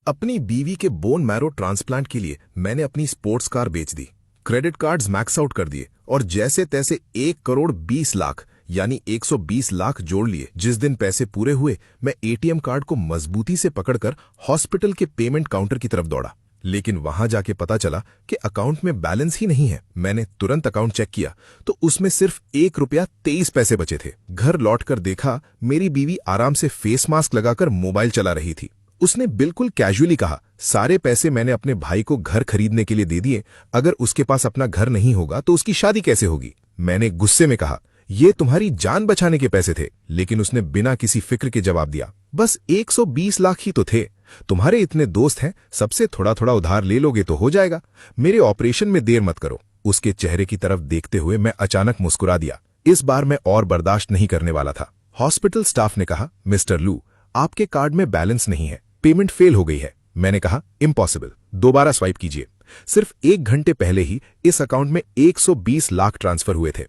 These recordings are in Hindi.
अपनी बीवी के बोन मैरो ट्रांसप्लांट के लिए मैंने अपनी स्पोर्ट्स कार बेच दी, क्रेडिट कार्ड्स मैक्स आउट कर दिए और जैसे तैसे 1 करोड़ 20 लाख यानी 120 लाख जोड़ लिए। जिस दिन पैसे पूरे हुए मैं एटीएम कार्ड को मजबूती से पकड़कर हॉस्पिटल के पेमेंट काउंटर की तरफ दौड़ा, लेकिन वहां जाके पता चला कि अकाउंट में बैलेंस ही नहीं है। मैंने तुरंत अकाउंट चेक किया तो उसमें सिर्फ 1 रुपया 23 पैसे बचे थे। घर लौटकर देखा मेरी बीवी आराम से फेस मास्क लगाकर मोबाइल चला रही थी। उसने बिल्कुल कैजुअली कहा, सारे पैसे मैंने अपने भाई को घर खरीदने के लिए दे दिए, अगर उसके पास अपना घर नहीं होगा तो उसकी शादी कैसे होगी। मैंने गुस्से में कहा, ये तुम्हारी जान बचाने के पैसे थे, लेकिन उसने बिना किसी फिक्र के जवाब दिया, बस 120 लाख ही तो थे, तुम्हारे इतने दोस्त हैं, सबसे थोड़ा थोड़ा उधार ले लोगे तो हो जाएगा, मेरे ऑपरेशन में देर मत करो। उसके चेहरे की तरफ देखते हुए मैं अचानक मुस्कुरा दिया। इस बार मैं और बर्दाश्त नहीं करने वाला था। हॉस्पिटल स्टाफ ने कहा, मिस्टर लू, आपके कार्ड में बैलेंस नहीं है, पेमेंट फेल हो गई है। मैंने कहा, इम्पॉसिबल, दोबारा स्वाइप कीजिए। सिर्फ 1 घंटे पहले ही इस अकाउंट में 120 लाख ट्रांसफर हुए थे।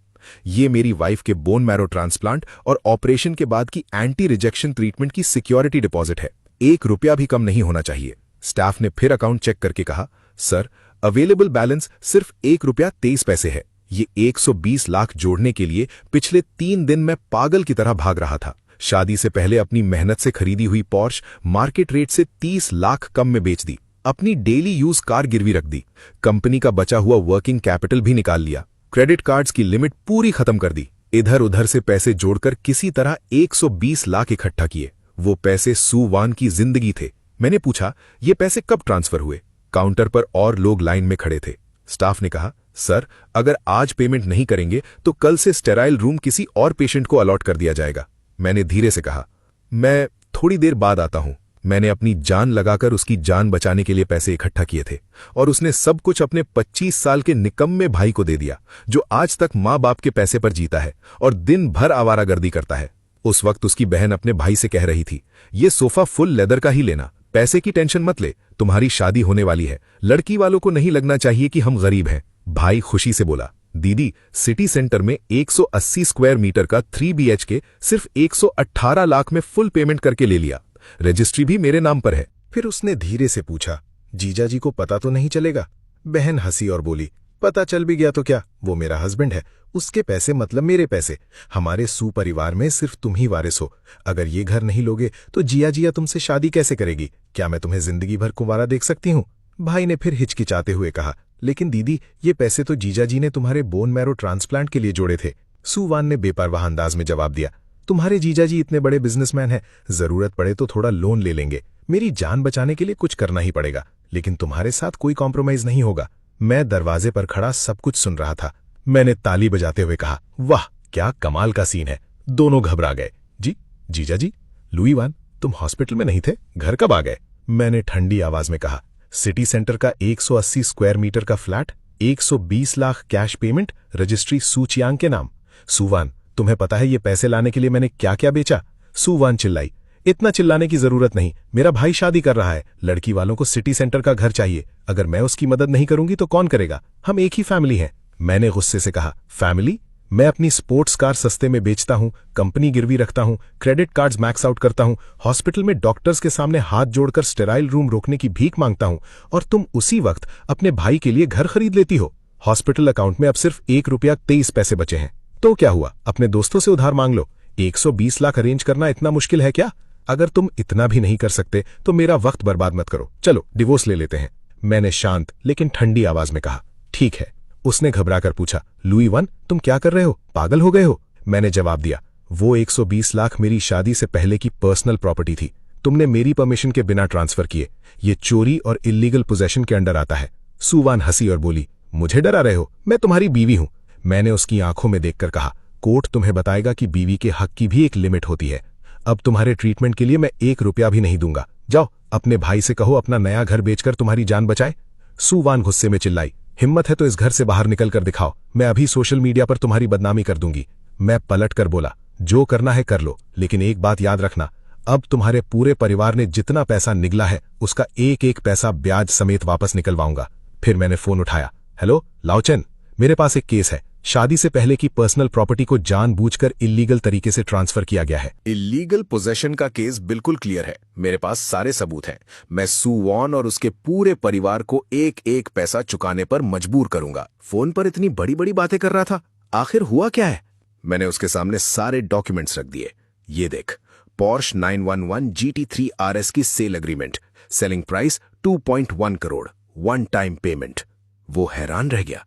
ये मेरी वाइफ के बोन मैरो ट्रांसप्लांट और ऑपरेशन के बाद की एंटी रिजेक्शन ट्रीटमेंट की सिक्योरिटी डिपॉजिट है, 1 रुपया भी कम नहीं होना चाहिए। स्टाफ ने फिर अकाउंट चेक करके कहा, सर, अवेलेबल बैलेंस सिर्फ 1 रुपया 23 पैसे है। ये 120 लाख जोड़ने के लिए पिछले 3 दिन मैं पागल की तरह भाग रहा था। शादी से पहले अपनी मेहनत से खरीदी हुई पोर्श मार्केट रेट से 30 लाख कम में बेच दी, अपनी डेली यूज कार गिरवी रख दी, कंपनी का बचा हुआ वर्किंग कैपिटल भी निकाल लिया, क्रेडिट कार्ड्स की लिमिट पूरी खत्म कर दी, इधर उधर से पैसे जोड़कर किसी तरह 120 लाख इकट्ठा किए। वो पैसे सू वान की जिंदगी थे। मैंने पूछा, ये पैसे कब ट्रांसफर हुए? काउंटर पर और लोग लाइन में खड़े थे। स्टाफ ने कहा, सर, अगर आज पेमेंट नहीं करेंगे तो कल से स्टेराइल रूम किसी और पेशेंट को अलॉट कर दिया जाएगा। मैंने धीरे से कहा, मैं थोड़ी देर बाद आता हूं। मैंने अपनी जान लगाकर उसकी जान बचाने के लिए पैसे इकट्ठा किए थे और उसने सब कुछ अपने 25 साल के निकम्मे भाई को दे दिया, जो आज तक माँ बाप के पैसे पर जीता है और दिन भर आवारागर्दी करता है। उस वक्त उसकी बहन अपने भाई से कह रही थी, ये सोफा फुल लेदर का ही लेना, पैसे की टेंशन मत ले, तुम्हारी शादी होने वाली है, लड़की वालों को नहीं लगना चाहिए कि हम गरीब हैं। भाई खुशी से बोला, दीदी, सिटी सेंटर में 180 स्क्वायर मीटर का 3 BHK सिर्फ 118 लाख में फुल पेमेंट करके ले लिया, रजिस्ट्री भी मेरे नाम पर है। फिर उसने धीरे से पूछा, जीजा जी को पता तो नहीं चलेगा? बहन हंसी और बोली, पता चल भी गया तो क्या, वो मेरा हस्बैंड है, उसके पैसे मतलब मेरे पैसे, हमारे सुपरिवार में सिर्फ तुम ही वारिस हो। अगर ये घर नहीं लोगे तो जिया तुमसे शादी कैसे करेगी? क्या मैं तुम्हें जिंदगी भर कुंवारा देख सकती हूँ? भाई ने फिर हिचकिचाते हुए कहा, लेकिन दीदी, ये पैसे तो जीजा जी ने तुम्हारे बोन मैरो ट्रांसप्लांट के लिए जोड़े थे। सुवान ने बेपरवाह अंदाज में जवाब दिया, तुम्हारे जीजा जी इतने बड़े बिजनेसमैन हैं, जरूरत पड़े तो थोड़ा लोन ले लेंगे, मेरी जान बचाने के लिए कुछ करना ही पड़ेगा, लेकिन तुम्हारे साथ कोई कॉम्प्रोमाइज नहीं होगा। मैं दरवाजे पर खड़ा सब कुछ सुन रहा था। मैंने ताली बजाते हुए कहा, वाह, क्या कमाल का सीन है। दोनों घबरा गए। जी, जीजा जी, लुई वान, तुम हॉस्पिटल में नहीं थे, घर कब आ गए? मैंने ठंडी आवाज में कहा, सिटी सेंटर का 180 स्क्वायर मीटर का flat, 120 lakh cash payment, registry Su Chiang के नाम। सुवान, तुम्हें पता है ये पैसे लाने के लिए मैंने क्या क्या बेचा? सुवान चिल्लाई, इतना चिल्लाने की जरूरत नहीं, मेरा भाई शादी कर रहा है, लड़की वालों को सिटी सेंटर का घर चाहिए, अगर मैं उसकी मदद नहीं करूंगी तो कौन करेगा? हम एक ही फैमिली हैं। मैंने गुस्से से कहा, फैमिली? मैं अपनी स्पोर्ट्स कार सस्ते में बेचता हूं, कंपनी गिरवी रखता हूं, क्रेडिट कार्ड्स मैक्स आउट करता हूं, हॉस्पिटल में डॉक्टर्स के सामने हाथ जोड़कर स्टेराइल रूम रोकने की भीख मांगता हूं, और तुम उसी वक्त अपने भाई के लिए घर खरीद लेती हो। हॉस्पिटल अकाउंट में अब सिर्फ 1 रुपया 23 पैसे बचे हैं, तो क्या हुआ, अपने दोस्तों से उधार मांग लो। 120 लाख अरेंज करना इतना मुश्किल है क्या? अगर तुम इतना भी नहीं कर सकते तो मेरा वक्त बर्बाद मत करो, चलो डिवोर्स ले लेते हैं। मैंने शांत लेकिन ठंडी आवाज में कहा, ठीक है। उसने घबराकर पूछा, लुई वन, तुम क्या कर रहे हो, पागल हो गए हो? मैंने जवाब दिया, वो 120 लाख मेरी शादी से पहले की पर्सनल प्रॉपर्टी थी, तुमने मेरी परमिशन के बिना ट्रांसफर किए, ये चोरी और इलीगल पोजेशन के अंडर आता है। सुवान हंसी और बोली, मुझे डरा रहे हो, मैं तुम्हारी बीवी हूं। मैंने उसकी आंखों में देखकर कहा, कोर्ट तुम्हें बताएगा कि बीवी के हक की भी एक लिमिट होती है। अब तुम्हारे ट्रीटमेंट के लिए मैं 1 रुपया भी नहीं दूंगा, जाओ अपने भाई से कहो अपना नया घर बेचकर तुम्हारी जान बचाए। सुवान गुस्से में चिल्लाई, हिम्मत है तो इस घर से बाहर निकल कर दिखाओ, मैं अभी सोशल मीडिया पर तुम्हारी बदनामी कर दूंगी। मैं पलट कर बोला, जो करना है कर लो, लेकिन एक बात याद रखना, अब तुम्हारे पूरे परिवार ने जितना पैसा निगला है उसका एक एक पैसा ब्याज समेत वापस निकलवाऊंगा। फिर मैंने फोन उठाया, हेलो लाओचेन, मेरे पास एक केस है, शादी से पहले की पर्सनल प्रॉपर्टी को जानबूझकर इल्लीगल तरीके से ट्रांसफर किया गया है। इलीगल पोजेशन का केस बिल्कुल क्लियर है। मेरे पास सारे सबूत हैं। मैं सू वॉन और उसके पूरे परिवार को एक एक पैसा चुकाने पर मजबूर करूंगा। फोन पर इतनी बड़ी बड़ी बातें कर रहा था, आखिर हुआ क्या है? मैंने उसके सामने सारे डॉक्यूमेंट्स रख दिए। ये देख, Porsche 911 GT3 RS की sale agreement, selling price 2.1 crore, one time payment. वो हैरान रह गया।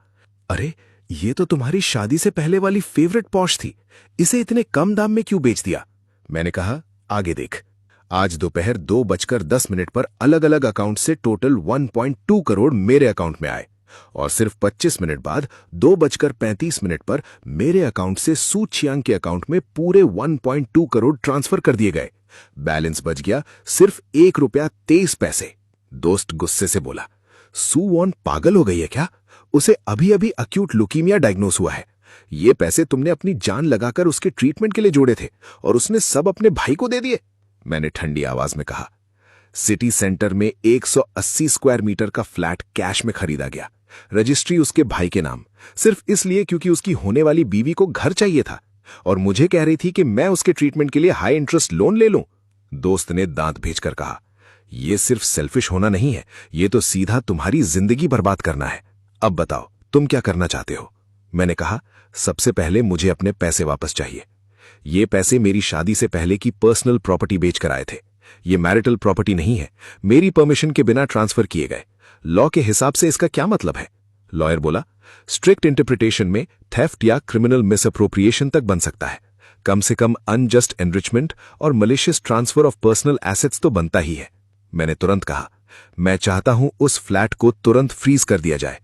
अरे, ये तो तुम्हारी शादी से पहले वाली फेवरेट पॉर्श थी, इसे इतने कम दाम में क्यों बेच दिया? मैंने कहा, आगे देख। आज दोपहर 2:10 पर अलग अलग अकाउंट से टोटल 1.2 करोड़ मेरे अकाउंट में आए और सिर्फ 25 मिनट बाद 2:35 पर मेरे अकाउंट से सू चियांग के अकाउंट में पूरे 1.2 करोड़ ट्रांसफर कर दिए गए। बैलेंस बच गया सिर्फ ₹1.23। दोस्त गुस्से से बोला, सू वॉन पागल हो गई है क्या? उसे अभी अभी अक्यूट लुकीमिया डायग्नोस हुआ है। ये पैसे तुमने अपनी जान लगाकर उसके ट्रीटमेंट के लिए जोड़े थे और उसने सब अपने भाई को दे दिए। मैंने ठंडी आवाज में कहा। सिटी सेंटर में 180 स्क्वायर मीटर का फ्लैट कैश में खरीदा गया, रजिस्ट्री उसके भाई के नाम, सिर्फ इसलिए क्योंकि उसकी होने वाली बीवी को घर चाहिए था और मुझे कह रही थी कि मैं उसके ट्रीटमेंट के लिए हाई इंटरेस्ट लोन ले लूं। दोस्त ने दांत भेजकर कहा, यह सिर्फ सेल्फिश होना नहीं है, यह तो सीधा तुम्हारी जिंदगी बर्बाद करना है। अब बताओ, तुम क्या करना चाहते हो? मैंने कहा, सबसे पहले मुझे अपने पैसे वापस चाहिए। ये पैसे मेरी शादी से पहले की पर्सनल प्रॉपर्टी बेचकर आए थे। ये मैरिटल प्रॉपर्टी नहीं है, मेरी परमिशन के बिना ट्रांसफर किए गए। लॉ के हिसाब से इसका क्या मतलब है? लॉयर बोला, स्ट्रिक्ट इंटरप्रिटेशन में थेफ्ट या क्रिमिनल मिसअप्रोप्रिएशन तक बन सकता है। कम से कम अनजस्ट एनरिचमेंट और malicious transfer of personal assets तो बनता ही है। मैंने तुरंत कहा, मैं चाहता हूं उस फ्लैट को तुरंत फ्रीज कर दिया जाए।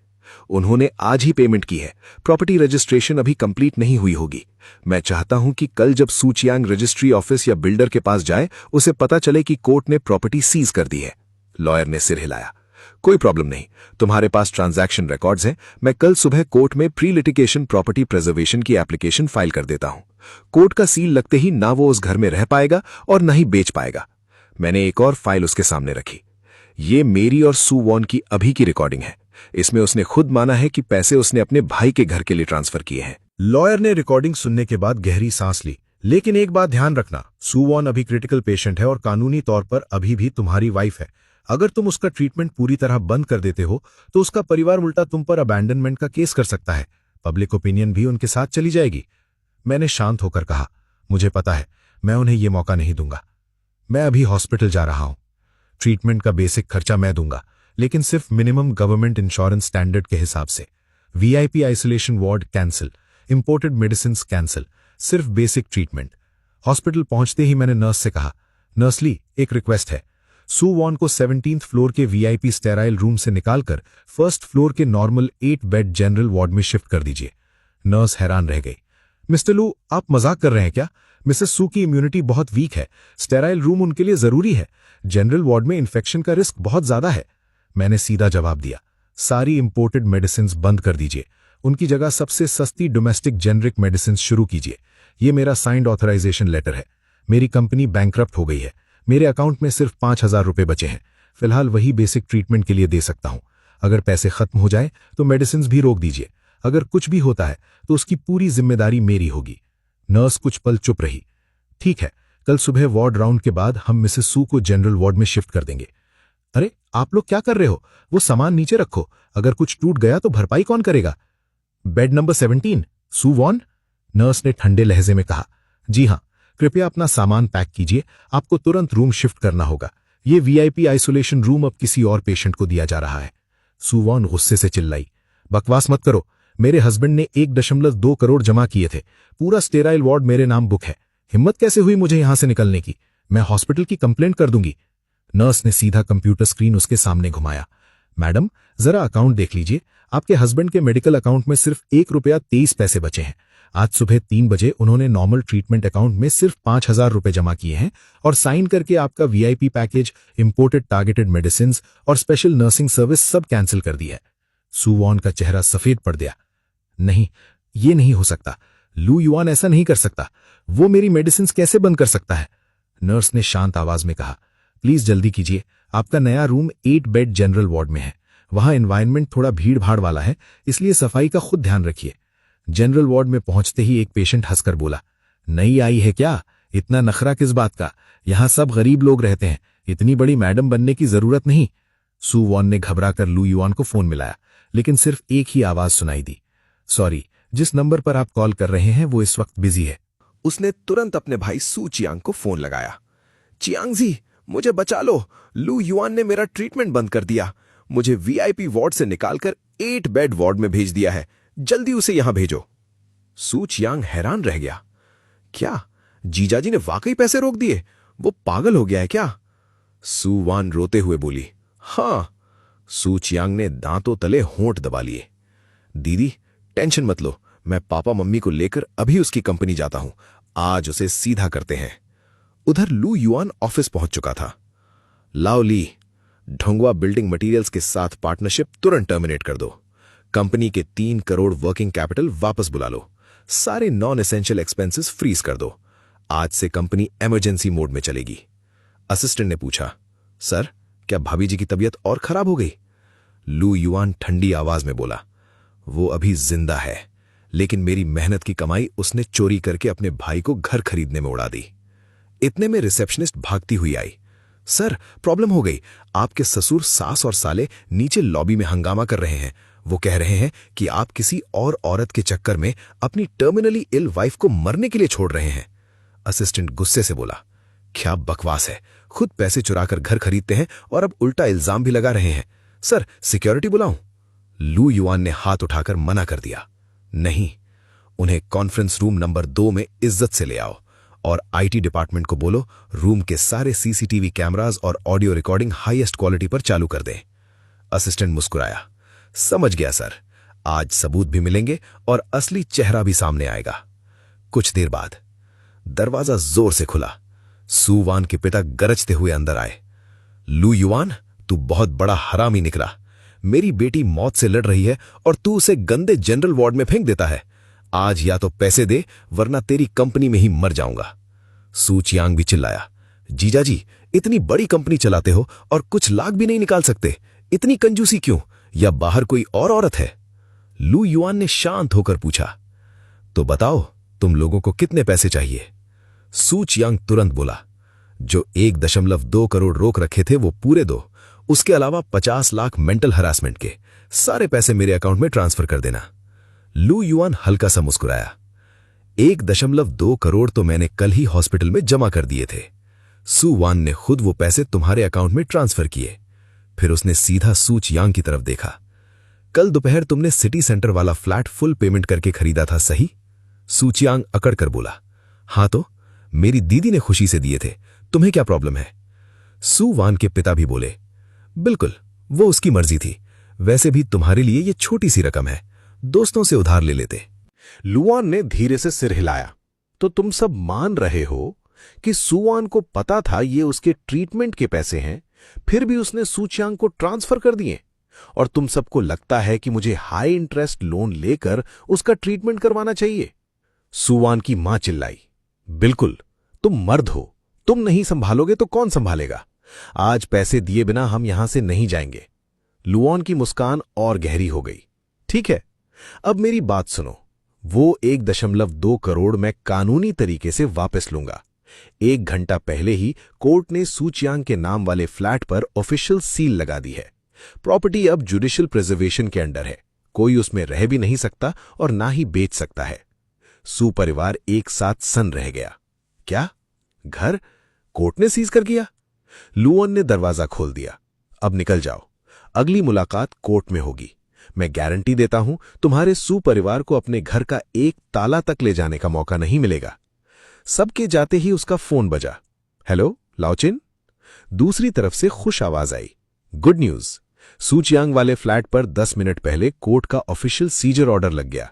उन्होंने आज ही पेमेंट की है, प्रॉपर्टी रजिस्ट्रेशन अभी कंप्लीट नहीं हुई होगी। मैं चाहता हूं कि कल जब सू चियांग रजिस्ट्री ऑफिस या बिल्डर के पास जाए, उसे पता चले कि कोर्ट ने प्रॉपर्टी सीज कर दी है। लॉयर ने सिर हिलाया, कोई प्रॉब्लम नहीं, तुम्हारे पास ट्रांजैक्शन रिकॉर्ड्स हैं। मैं कल सुबह कोर्ट में प्री लिटिगेशन प्रॉपर्टी प्रिजर्वेशन की एप्लीकेशन फाइल कर देता हूं। कोर्ट का सील लगते ही ना वो उस घर में रह पाएगा और ना ही बेच पाएगा। मैंने एक और फाइल उसके सामने रखी। ये मेरी और सू वॉन की अभी की रिकॉर्डिंग है। इसमें उसने खुद माना है कि पैसे उसने अपने भाई के घर के लिए ट्रांसफर किए हैं। लॉयर ने रिकॉर्डिंग सुनने के बाद गहरी सांस ली। लेकिन एक बात ध्यान रखना, सू वॉन अभी क्रिटिकल पेशेंट है और कानूनी तौर पर अभी भी तुम्हारी वाइफ है। अगर तुम उसका ट्रीटमेंट पूरी तरह बंद कर देते हो तो उसका परिवार उल्टा तुम पर अबैंडनमेंट का केस कर सकता है। पब्लिक ओपिनियन भी उनके साथ चली जाएगी। मैंने शांत होकर कहा, मुझे पता है, मैं उन्हें यह मौका नहीं दूंगा। मैं अभी हॉस्पिटल जा रहा हूं। ट्रीटमेंट का बेसिक खर्चा मैं दूंगा, लेकिन सिर्फ मिनिमम गवर्नमेंट इंश्योरेंस स्टैंडर्ड के हिसाब से। VIP isolation ward cancel, imported medicine cancel, सिर्फ बेसिक ट्रीटमेंट। हॉस्पिटल पहुंचते ही मैंने नर्स से कहा, नर्स ली, एक रिक्वेस्ट है, सू वॉन को 17th फ्लोर के वीआईपी स्टेराइल रूम से निकालकर फर्स्ट फ्लोर के नॉर्मल 8 बेड जनरल वार्ड में शिफ्ट कर दीजिए। नर्स हैरान रह गई। मिस्टर लू, आप मजाक कर रहे हैं क्या? मिसेस सू की इम्यूनिटी बहुत वीक है, स्टेराइल रूम उनके लिए जरूरी है। जनरल वार्ड में इन्फेक्शन का रिस्क बहुत ज्यादा है। मैंने सीधा जवाब दिया, सारी इंपोर्टेड मेडिसिन बंद कर दीजिए, उनकी जगह सबसे सस्ती डोमेस्टिक जेनरिक मेडिसिन शुरू कीजिए। ये मेरा साइंड ऑथराइजेशन लेटर है। मेरी कंपनी बैंकरप्ट हो गई है, मेरे अकाउंट में सिर्फ 5,000 रुपए बचे हैं। फिलहाल वही बेसिक ट्रीटमेंट के लिए दे सकता हूं। अगर पैसे खत्म हो जाए तो मेडिसिन भी रोक दीजिए। अगर कुछ भी होता है तो उसकी पूरी जिम्मेदारी मेरी होगी। नर्स कुछ पल चुप रही। ठीक है, कल सुबह वार्ड राउंड के बाद हम मिसेस सू को जनरल वार्ड में शिफ्ट कर देंगे। अरे, आप लोग क्या कर रहे हो? वो सामान नीचे रखो, अगर कुछ टूट गया तो भरपाई कौन करेगा? बेड नंबर 17, सू वॉन? नर्स ने ठंडे लहजे में कहा, जी हां, कृपया अपना सामान पैक कीजिए, आपको तुरंत रूम शिफ्ट करना होगा। ये वीआईपी आइसोलेशन रूम अब किसी और पेशेंट को दिया जा रहा है। सू वॉन गुस्से से चिल्लाई, बकवास मत करो, मेरे हस्बैंड ने 1.2 करोड़ जमा किए थे, पूरा स्टेराइल वार्ड मेरे नाम बुक है। हिम्मत कैसे हुई मुझे यहां से निकलने की? मैं हॉस्पिटल की कंप्लेंट कर दूंगी। नर्स ने सीधा कंप्यूटर स्क्रीन उसके सामने घुमाया। मैडम, जरा अकाउंट देख लीजिए, आपके हस्बैंड के मेडिकल अकाउंट में सिर्फ ₹1.23 बचे हैं। आज सुबह 3 बजे उन्होंने नॉर्मल ट्रीटमेंट अकाउंट में सिर्फ 5,000 रुपए जमा किए हैं और साइन करके आपका VIP package, imported targeted medicine और स्पेशल नर्सिंग सर्विस सब कैंसिल कर दी है। सू वॉन का चेहरा सफेद पड़ गया। नहीं, ये नहीं हो सकता, लू युआन ऐसा नहीं कर सकता। वो मेरी मेडिसिन कैसे बंद कर सकता है? नर्स ने शांत आवाज में कहा, प्लीज जल्दी कीजिए, आपका नया रूम 8 बेड जनरल वार्ड में है। वहां एनवायरनमेंट थोड़ा भीड़ भाड़ वाला है, इसलिए सफाई का खुद ध्यान रखिए। जनरल वार्ड में पहुंचते ही एक पेशेंट हंसकर बोला, नई आई है क्या? इतना नखरा किस बात का? यहां सब गरीब लोग रहते हैं, इतनी बड़ी मैडम बनने की जरूरत नहीं। सू वॉन ने घबराकर लू युआन को फोन मिलाया, लेकिन सिर्फ एक ही आवाज सुनाई दी, सॉरी, जिस नंबर पर आप कॉल कर रहे हैं वो इस वक्त बिजी है। उसने तुरंत अपने भाई सू चियांग को फोन लगाया। चियांग जी, मुझे बचा लो, लू युआन ने मेरा ट्रीटमेंट बंद कर दिया। मुझे वीआईपी वार्ड से निकालकर 8 बेड वार्ड में भेज दिया है। जल्दी उसे यहां भेजो। सू चियांग हैरान रह गया। क्या जीजाजी ने वाकई पैसे रोक दिए? वो पागल हो गया है क्या? सू वान रोते हुए बोली, हां। सू चियांग ने दांतों तले होंठ दबा लिए। दीदी, टेंशन मत लो, मैं पापा मम्मी को लेकर अभी उसकी कंपनी जाता हूं। आज उसे सीधा करते हैं। उधर लू युआन ऑफिस पहुंच चुका था। लाओ ली, ढोंगवा बिल्डिंग मटेरियल्स के साथ पार्टनरशिप तुरंत टर्मिनेट कर दो। कंपनी के 3 करोड़ वर्किंग कैपिटल वापस बुला लो। सारे नॉन एसेंशियल एक्सपेंसेस फ्रीज कर दो। आज से कंपनी इमरजेंसी मोड में चलेगी। असिस्टेंट ने पूछा, सर, क्या भाभी जी की तबीयत और खराब हो गई? लू युआन ठंडी आवाज में बोला, वो अभी जिंदा है, लेकिन मेरी मेहनत की कमाई उसने चोरी करके अपने भाई को घर खरीदने में उड़ा दी। इतने में रिसेप्शनिस्ट भागती हुई आई। सर, प्रॉब्लम हो गई। आपके ससुर, सास और साले नीचे लॉबी में हंगामा कर रहे हैं। वो कह रहे हैं कि आप किसी और औरत के चक्कर में अपनी टर्मिनली इल वाइफ को मरने के लिए छोड़ रहे हैं। असिस्टेंट गुस्से से बोला, क्या बकवास है, खुद पैसे चुराकर घर खरीदते हैं और अब उल्टा इल्जाम भी लगा रहे हैं। सर, सिक्योरिटी बुलाऊं? लू युआन ने हाथ उठाकर मना कर दिया। नहीं, उन्हें कॉन्फ्रेंस रूम नंबर 2 में इज्जत से ले आओ और आईटी डिपार्टमेंट को बोलो रूम के सारे सीसीटीवी कैमरास और ऑडियो रिकॉर्डिंग हाईएस्ट क्वालिटी पर चालू कर दें। असिस्टेंट मुस्कुराया, समझ गया सर, आज सबूत भी मिलेंगे और असली चेहरा भी सामने आएगा। कुछ देर बाद दरवाजा जोर से खुला। सू वान के पिता गरजते हुए अंदर आए। लू युआन, तू बहुत बड़ा हरामी निकला। मेरी बेटी मौत से लड़ रही है और तू उसे गंदे जनरल वार्ड में फेंक देता है। आज या तो पैसे दे, वरना तेरी कंपनी में ही मर जाऊंगा। सू चियांग भी चिल्लाया, जीजाजी, इतनी बड़ी कंपनी चलाते हो और कुछ लाख भी नहीं निकाल सकते। इतनी कंजूसी क्यों? या बाहर कोई और औरत है? लू युआन ने शांत होकर पूछा, तो बताओ, तुम लोगों को कितने पैसे चाहिए? सू चियांग तुरंत बोला, जो 1.2 करोड़ रोक रखे थे वो पूरे दो। उसके अलावा 50 लाख मेंटल हरासमेंट के। सारे पैसे मेरे अकाउंट में ट्रांसफर कर देना। लू युआन हल्का सा मुस्कुराया, 1.2 करोड़ तो मैंने कल ही हॉस्पिटल में जमा कर दिए थे। सू वान ने खुद वो पैसे तुम्हारे अकाउंट में ट्रांसफर किए। फिर उसने सीधा सू चियांग की तरफ देखा। कल दोपहर तुमने सिटी सेंटर वाला फ्लैट फुल पेमेंट करके खरीदा था, सही? सू चियांग अकड़ कर बोला, हां तो मेरी दीदी ने खुशी से दिए थे, तुम्हें क्या प्रॉब्लम है? सू वान के पिता भी बोले, बिल्कुल, वो उसकी मर्जी थी। वैसे भी तुम्हारे लिए ये छोटी सी रकम है, दोस्तों से उधार ले लेते। लुआन ने धीरे से सिर हिलाया, तो तुम सब मान रहे हो कि सुआन को पता था ये उसके ट्रीटमेंट के पैसे हैं, फिर भी उसने सू चियांग को ट्रांसफर कर दिए? और तुम सबको लगता है कि मुझे हाई इंटरेस्ट लोन लेकर उसका ट्रीटमेंट करवाना चाहिए? सुआन की मां चिल्लाई, बिल्कुल, तुम मर्द हो, तुम नहीं संभालोगे तो कौन संभालेगा? आज पैसे दिए बिना हम यहां से नहीं जाएंगे। लुआन की मुस्कान और गहरी हो गई। ठीक है, अब मेरी बात सुनो। वो 1.2 करोड़ मैं कानूनी तरीके से वापस लूंगा। 1 घंटा पहले ही कोर्ट ने सू चियांग के नाम वाले फ्लैट पर ऑफिशियल सील लगा दी है। प्रॉपर्टी अब जुडिशियल प्रिजर्वेशन के अंडर है। कोई उसमें रह भी नहीं सकता और ना ही बेच सकता है। सू परिवार एक साथ सन रह गया। क्या? घर कोर्ट ने सीज कर दिया? लुआन ने दरवाजा खोल दिया। अब निकल जाओ, अगली मुलाकात कोर्ट में होगी। मैं गारंटी देता हूं तुम्हारे सू परिवार को अपने घर का एक ताला तक ले जाने का मौका नहीं मिलेगा। सबके जाते ही उसका फोन बजा। हेलो लाओचिन? दूसरी तरफ से खुश आवाज आई, गुड न्यूज, सू चियांग वाले फ्लैट पर 10 मिनट पहले कोर्ट का ऑफिशियल सीजर ऑर्डर लग गया।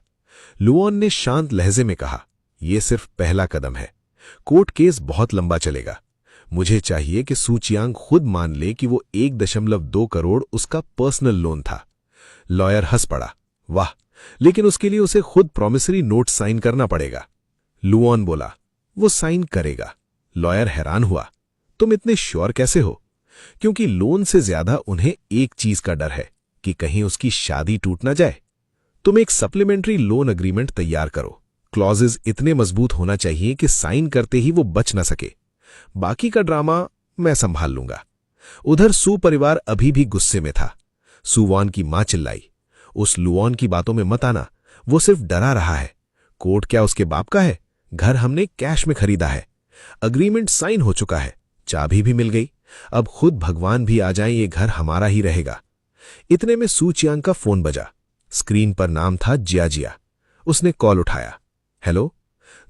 लुआन ने शांत लहजे में कहा, यह सिर्फ पहला कदम है। कोर्ट केस बहुत लंबा चलेगा। मुझे चाहिए कि सू चियांग खुद मान ले कि वो 1.2 करोड़ उसका पर्सनल लोन था। लॉयर हंस पड़ा, वाह, लेकिन उसके लिए उसे खुद प्रॉमिसरी नोट साइन करना पड़ेगा। लुआन बोला, वो साइन करेगा। लॉयर हैरान हुआ, तुम इतने श्योर कैसे हो? क्योंकि लोन से ज्यादा उन्हें एक चीज का डर है कि कहीं उसकी शादी टूट ना जाए। तुम एक सप्लीमेंट्री लोन एग्रीमेंट तैयार करो। क्लॉजेज इतने मजबूत होना चाहिए कि साइन करते ही वो बच न सके। बाकी का ड्रामा मैं संभाल लूंगा। उधर सू परिवार अभी भी गुस्से में था। सुवॉन की मां चिल्लाई, उस लुओन की बातों में मत आना, वो सिर्फ डरा रहा है। कोर्ट क्या उसके बाप का है? घर हमने कैश में खरीदा है। अग्रीमेंट साइन हो चुका है, चाबी भी मिल गई। अब खुद भगवान भी आ जाए, ये घर हमारा ही रहेगा। इतने में सू चियांग का फोन बजा। स्क्रीन पर नाम था जिया। उसने कॉल उठाया। हेलो।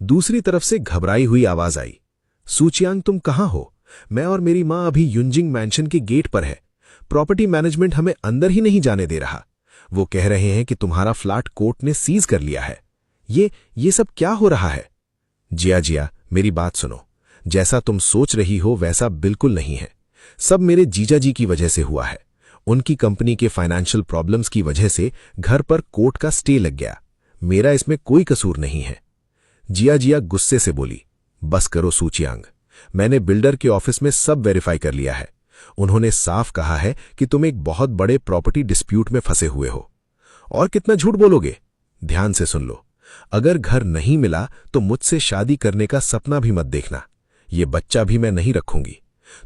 दूसरी तरफ से घबराई हुई आवाज आई, सू चियांग तुम कहां हो? मैं और मेरी मां अभी युंजिंग मैंशन के गेट पर है। प्रॉपर्टी मैनेजमेंट हमें अंदर ही नहीं जाने दे रहा। वो कह रहे हैं कि तुम्हारा फ्लैट कोर्ट ने सीज कर लिया है। ये सब क्या हो रहा है? जिया, मेरी बात सुनो। जैसा तुम सोच रही हो वैसा बिल्कुल नहीं है। सब मेरे जीजा जी की वजह से हुआ है। उनकी कंपनी के फाइनेंशियल प्रॉब्लम्स की वजह से घर पर कोर्ट का स्टे लग गया। मेरा इसमें कोई कसूर नहीं है। जिया गुस्से से बोली, बस करो सू चियांग, मैंने बिल्डर के ऑफिस में सब वेरीफाई कर लिया है। उन्होंने साफ कहा है कि तुम एक बहुत बड़े प्रॉपर्टी डिस्प्यूट में फंसे हुए हो। और कितना झूठ बोलोगे? ध्यान से सुन लो, अगर घर नहीं मिला तो मुझसे शादी करने का सपना भी मत देखना। ये बच्चा भी मैं नहीं रखूंगी।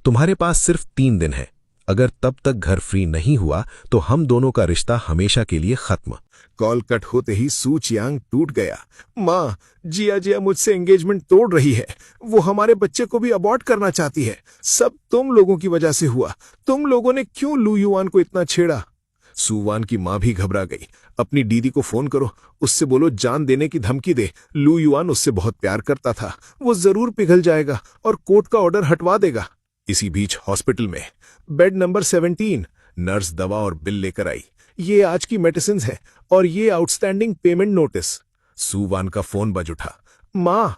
तुम्हारे पास सिर्फ 3 दिन है। अगर तब तक घर फ्री नहीं हुआ तो हम दोनों का रिश्ता हमेशा के लिए खत्म। कॉल कट होते ही सू चियांग टूट गया। मां, जिया मुझसे एंगेजमेंट तोड़ रही है। वो हमारे बच्चे को भी अबॉर्ट करना चाहती है। सब तुम लोगों की वजह से हुआ। तुम लोगों ने क्यों लू युआन को इतना छेड़ा? सुवान की मां भी घबरा गई। अपनी दीदी को फोन करो, उससे बोलो जान देने की धमकी दे। लू युआन उससे बहुत प्यार करता था। वो जरूर पिघल जाएगा और कोर्ट का ऑर्डर हटवा देगा। इसी बीच हॉस्पिटल में बेड नंबर 17 नर्स दवा और बिल लेकर आई। ये आज की मेडिसिन है और ये आउटस्टैंडिंग पेमेंट नोटिस। सुवान का फोन बज उठा। मां,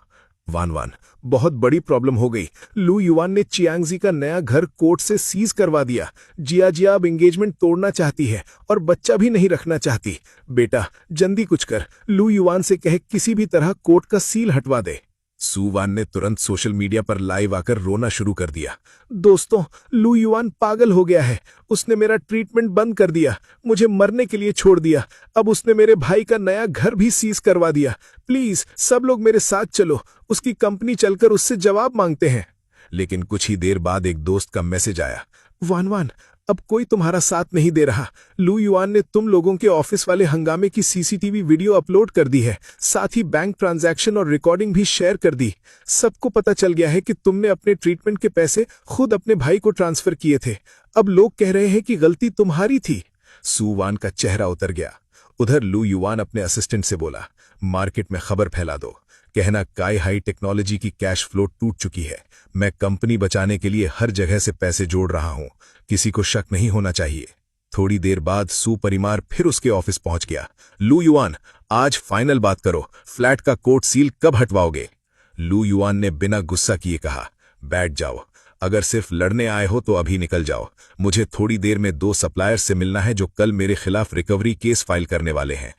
वान, बहुत बड़ी प्रॉब्लम हो गई। लू युआन ने चियांगजी का नया घर कोर्ट से सीज करवा दिया। जिया अब एंगेजमेंट तोड़ना चाहती है और बच्चा भी नहीं रखना चाहती। बेटा जल्दी कुछ कर, लू युआन से कहे किसी भी तरह कोर्ट का सील हटवा दे। सुवान ने तुरंत सोशल मीडिया पर लाइव आकर रोना शुरू कर दिया। दोस्तों, लू युआन पागल हो गया है। उसने मेरा ट्रीटमेंट बंद कर दिया, मुझे मरने के लिए छोड़ दिया। अब उसने मेरे भाई का नया घर भी सीज करवा दिया। प्लीज सब लोग मेरे साथ चलो, उसकी कंपनी चलकर उससे जवाब मांगते हैं। लेकिन कुछ ही देर बाद एक दोस्त का मैसेज आया। वान, अब कोई तुम्हारा साथ नहीं दे रहा। लू युआन ने तुम लोगों के ऑफिस वाले हंगामे की सीसीटीवी वीडियो अपलोड कर दी है। साथ ही बैंक ट्रांजैक्शन और रिकॉर्डिंग भी शेयर कर दी। सबको पता चल गया है कि तुमने अपने ट्रीटमेंट के पैसे खुद अपने भाई को ट्रांसफर किए थे। अब लोग कह रहे हैं कि गलती तुम्हारी थी। सुवान का चेहरा उतर गया। उधर लू युआन अपने असिस्टेंट से बोला, मार्केट में खबर फैला दो, कहना काई हाई टेक्नोलॉजी की कैश फ्लो टूट चुकी है। मैं कंपनी बचाने के लिए हर जगह से पैसे जोड़ रहा हूं, किसी को शक नहीं होना चाहिए। थोड़ी देर बाद सू परिमार फिर उसके ऑफिस पहुंच गया। लू युआन, आज फाइनल बात करो, फ्लैट का कोर्ट सील कब हटवाओगे? लू युआन ने बिना गुस्सा किए कहा, बैठ जाओ, अगर सिर्फ लड़ने आए हो तो अभी निकल जाओ। मुझे थोड़ी देर में 2 सप्लायर्स से मिलना है जो कल मेरे खिलाफ रिकवरी केस फाइल करने वाले हैं।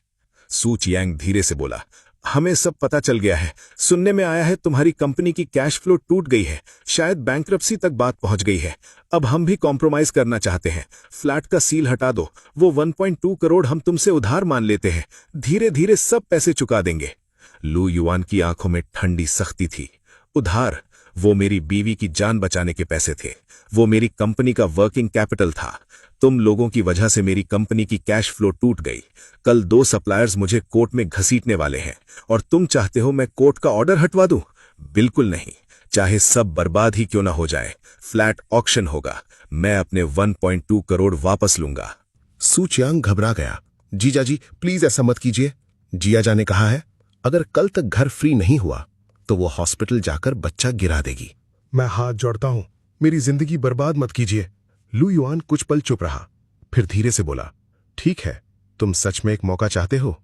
सू चियांग धीरे से बोला, हमें सब पता चल गया है। सुनने में आया है तुम्हारी कंपनी की कैश फ्लो टूट गई है, शायद बैंकरप्सी तक बात पहुंच गई है। अब हम भी कॉम्प्रोमाइज करना चाहते हैं। फ्लैट का सील हटा दो, वो 1.2 करोड़ हम तुमसे उधार मान लेते हैं, धीरे धीरे सब पैसे चुका देंगे। लू युआन की आंखों में ठंडी सख्ती थी। उधार? वो मेरी बीवी की जान बचाने के पैसे थे, वो मेरी कंपनी का वर्किंग कैपिटल था। तुम लोगों की वजह से मेरी कंपनी की कैश फ्लो टूट गई। कल 2 सप्लायर्स मुझे कोर्ट में घसीटने वाले हैं और तुम चाहते हो मैं कोर्ट का ऑर्डर हटवा दूं? बिल्कुल नहीं, चाहे सब बर्बाद ही क्यों ना हो जाए। फ्लैट ऑक्शन होगा, मैं अपने 1.2 करोड़ वापस लूंगा। सू चियांग घबरा गया। जीजा जी प्लीज ऐसा मत कीजिए। जिया जा ने कहा है अगर कल तक घर फ्री नहीं हुआ तो वो हॉस्पिटल जाकर बच्चा गिरा देगी। मैं हाथ जोड़ता हूं, मेरी जिंदगी बर्बाद मत कीजिए। लू युआन कुछ पल चुप रहा, फिर धीरे से बोला, ठीक है, तुम सच में एक मौका चाहते हो?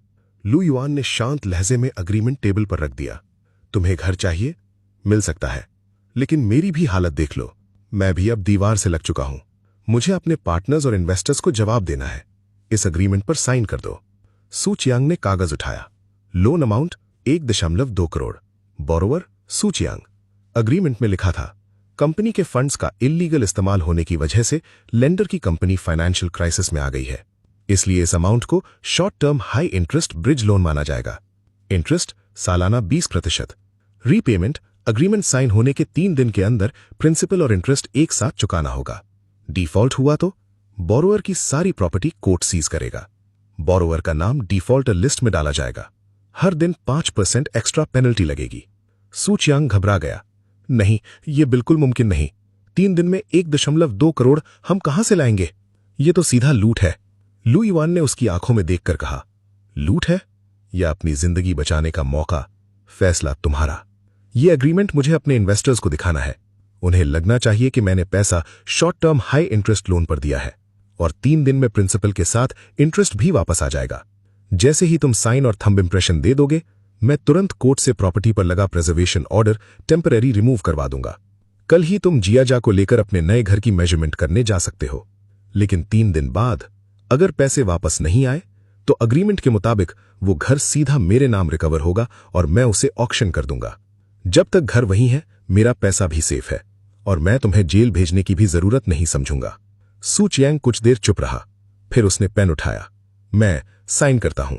लू युआन ने शांत लहजे में अग्रीमेंट टेबल पर रख दिया। तुम्हें घर चाहिए, मिल सकता है, लेकिन मेरी भी हालत देख लो। मैं भी अब दीवार से लग चुका हूं। मुझे अपने पार्टनर्स और इन्वेस्टर्स को जवाब देना है। इस अग्रीमेंट पर साइन कर दो। सू चियांग ने कागज उठाया। Loan amount 1.2 crore. बोरोवर सू चियांग। अग्रीमेंट में लिखा था, कंपनी के फंड्स का इल्लीगल इस्तेमाल होने की वजह से लेंडर की कंपनी फाइनेंशियल क्राइसिस में आ गई है। इसलिए इस अमाउंट को short term high interest bridge loan माना जाएगा। इंटरेस्ट सालाना 20%। रीपेमेंट अग्रीमेंट साइन होने के 3 दिन के अंदर प्रिंसिपल और इंटरेस्ट एक साथ चुकाना होगा। डिफॉल्ट हुआ तो बोरोअर की सारी प्रॉपर्टी कोर्ट सीज करेगा। बोरोअर का नाम डिफॉल्टर लिस्ट में डाला जाएगा। हर दिन 5% एक्स्ट्रा पेनल्टी लगेगी। सू चियांग घबरा गया। नहीं, ये बिल्कुल मुमकिन नहीं। 3 दिन में 1.2 करोड़ हम कहां से लाएंगे? ये तो सीधा लूट है। लू युआन ने उसकी आंखों में देखकर कहा, लूट है या अपनी जिंदगी बचाने का मौका? फैसला तुम्हारा। ये एग्रीमेंट मुझे अपने इन्वेस्टर्स को दिखाना है। उन्हें लगना चाहिए कि मैंने पैसा short term high interest loan पर दिया है और 3 दिन में प्रिंसिपल के साथ इंटरेस्ट भी वापस आ जाएगा। जैसे ही तुम साइन और थंब इंप्रेशन दे दोगे, मैं तुरंत कोर्ट से प्रॉपर्टी पर लगा प्रिजर्वेशन ऑर्डर टेम्पररी रिमूव करवा दूंगा। कल ही तुम जियाजा को लेकर अपने नए घर की मेजरमेंट करने जा सकते हो। लेकिन 3 दिन बाद अगर पैसे वापस नहीं आए तो अग्रीमेंट के मुताबिक वो घर सीधा मेरे नाम रिकवर होगा और मैं उसे ऑक्शन कर दूंगा। जब तक घर वहीं है, मेरा पैसा भी सेफ है और मैं तुम्हें जेल भेजने की भी जरूरत नहीं समझूंगा। सू चियांग कुछ देर चुप रहा, फिर उसने पेन उठाया। मैं साइन करता हूं।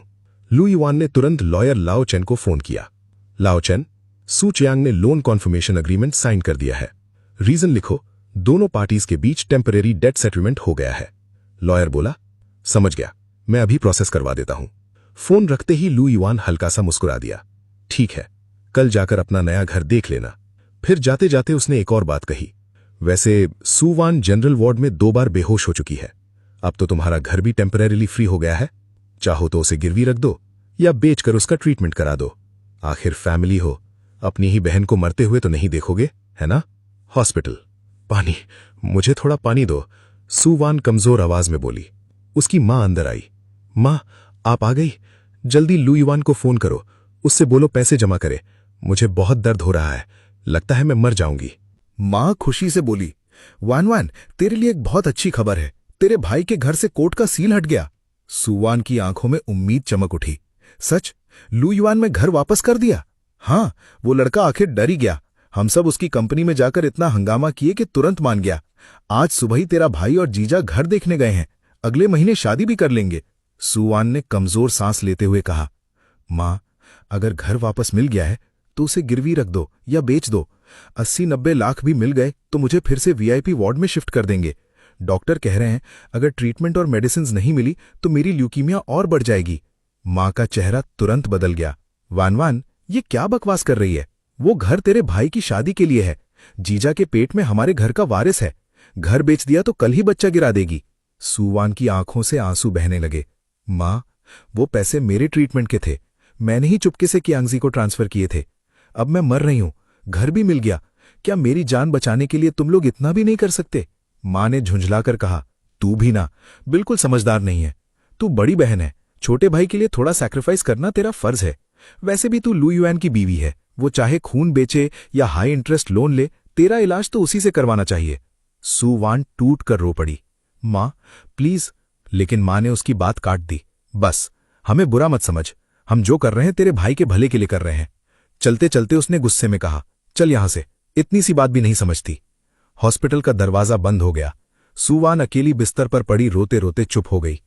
लू युआन ने तुरंत लॉयर लाओ चेन को फोन किया। लाओ चेन, सू चियांग ने लोन कॉन्फर्मेशन अग्रीमेंट साइन कर दिया है। रीजन लिखो, दोनों पार्टीज के बीच टेम्परेरी डेट सेटलमेंट हो गया है। लॉयर बोला, समझ गया, मैं अभी प्रोसेस करवा देता हूं। फोन रखते ही लू युआन हल्का सा मुस्कुरा दिया। ठीक है, कल जाकर अपना नया घर देख लेना। फिर जाते जाते उसने एक और बात कही, वैसे सू वान जनरल वार्ड में 2 बार बेहोश हो चुकी है। अब तो तुम्हारा घर भी टेम्परेरीली फ्री हो गया है। चाहो तो उसे गिरवी रख दो या बेचकर उसका ट्रीटमेंट करा दो। आखिर फैमिली हो, अपनी ही बहन को मरते हुए तो नहीं देखोगे, है ना? हॉस्पिटल। पानी, मुझे थोड़ा पानी दो, सू वान कमजोर आवाज में बोली। उसकी मां अंदर आई। मां, आप आ गई? जल्दी लू युआन को फोन करो, उससे बोलो पैसे जमा करे। मुझे बहुत दर्द हो रहा है, लगता है मैं मर जाऊंगी। मां खुशी से बोली, वान वान, तेरे लिए एक बहुत अच्छी खबर है। तेरे भाई के घर से कोर्ट का सील हट गया। सुवान की आंखों में उम्मीद चमक उठी। सच? लू युआन में घर वापस कर दिया? हाँ, वो लड़का आखिर डर ही गया। हम सब उसकी कंपनी में जाकर इतना हंगामा किए कि तुरंत मान गया। आज सुबह ही तेरा भाई और जीजा घर देखने गए हैं। अगले महीने शादी भी कर लेंगे। सुवान ने कमजोर सांस लेते हुए कहा। मां, अगर घर वापस मिल गया है तो उसे गिरवी रख दो या बेच दो। 80-90 लाख भी मिल गए तो मुझे फिर से वीआईपी वार्ड में शिफ्ट कर देंगे। डॉक्टर कह रहे हैं अगर ट्रीटमेंट और मेडिसिन नहीं मिली तो मेरी ल्यूकीमिया और बढ़ जाएगी। मां का चेहरा तुरंत बदल गया। वान वान, ये क्या बकवास कर रही है? वो घर तेरे भाई की शादी के लिए है। जीजा के पेट में हमारे घर का वारिस है। घर बेच दिया तो कल ही बच्चा गिरा देगी। सुवान की आंखों से आंसू बहने लगे। मां, वो पैसे मेरे ट्रीटमेंट के थे। मैंने ही चुपके से कियांगजी को ट्रांसफर किए थे। अब मैं मर रही हूं, घर भी मिल गया। क्या मेरी जान बचाने के लिए तुम लोग इतना भी नहीं कर सकते? मां ने झुंझलाकर कहा। तू भी ना, बिल्कुल समझदार नहीं है। तू बड़ी बहन है, छोटे भाई के लिए थोड़ा सैक्रिफाइस करना तेरा फर्ज है। वैसे भी तू लू युआन की बीवी है। वो चाहे खून बेचे या हाई इंटरेस्ट लोन ले, तेरा इलाज तो उसी से करवाना चाहिए। सू वान टूट कर रो पड़ी। मां, प्लीज। लेकिन मां ने उसकी बात काट दी। बस, हमें बुरा मत समझ। हम जो कर रहे हैं तेरे भाई के भले के लिए कर रहे हैं। चलते चलते उसने गुस्से में कहा, चल यहां से, इतनी सी बात भी नहीं समझती। हॉस्पिटल का दरवाजा बंद हो गया। सू वान अकेली बिस्तर पर पड़ी रोते रोते चुप हो गई।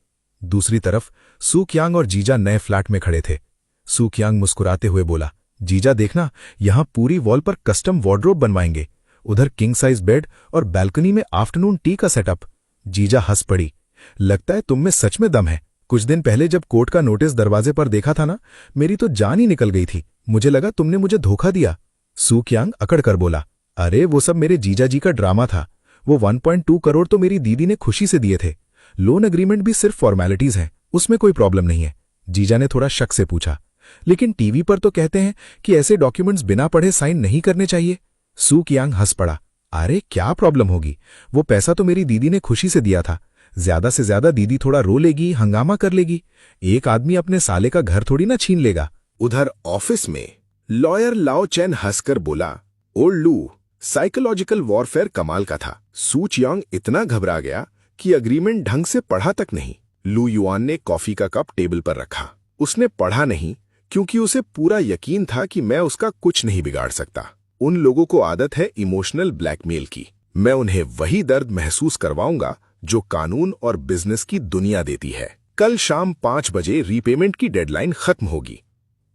दूसरी तरफ सू कियांग और जीजा नए फ्लैट में खड़े थे। सू कियांग मुस्कुराते हुए बोला, जीजा देखना, यहां पूरी वॉल पर कस्टम वार्डरोब बनवाएंगे। उधर किंग साइज बेड और बैल्कनी में आफ्टरनून टी का सेटअप। जीजा हंस पड़ी। लगता है तुम में सच में दम है। कुछ दिन पहले जब कोर्ट का नोटिस दरवाजे पर देखा था ना, मेरी तो जान ही निकल गई थी। मुझे लगा तुमने मुझे धोखा दिया। सू कियांग अकड़ कर बोला, अरे वो सब मेरे जीजा जी का ड्रामा था। वो 1.2 करोड़ तो मेरी दीदी ने खुशी से दिए थे। लोन एग्रीमेंट भी सिर्फ फॉर्मेलिटीज हैं, उसमें कोई प्रॉब्लम नहीं है। जीजा ने थोड़ा शक से पूछा, लेकिन टीवी पर तो कहते हैं कि ऐसे डॉक्यूमेंट्स बिना पढ़े साइन नहीं करने चाहिए। सू कियांग हंस पड़ा। अरे क्या प्रॉब्लम होगी? वो पैसा तो मेरी दीदी ने खुशी से दिया था। ज्यादा से ज्यादा दीदी थोड़ा रो लेगी, हंगामा कर लेगी। एक आदमी अपने साले का घर थोड़ी ना छीन लेगा। उधर ऑफिस में लॉयर लाओ चेन हंसकर बोला, ओल्ड लू, साइकोलॉजिकल वॉरफेयर कमाल का था। सू चियांग इतना घबरा गया कि अग्रीमेंट ढंग से पढ़ा तक नहीं। लू युआन ने कॉफी का कप टेबल पर रखा। उसने पढ़ा नहीं क्योंकि उसे पूरा यकीन था कि मैं उसका कुछ नहीं बिगाड़ सकता। उन लोगों को आदत है इमोशनल ब्लैकमेल की। मैं उन्हें वही दर्द महसूस करवाऊंगा जो कानून और बिजनेस की दुनिया देती है। कल शाम 5 बजे रीपेमेंट की डेडलाइन खत्म होगी।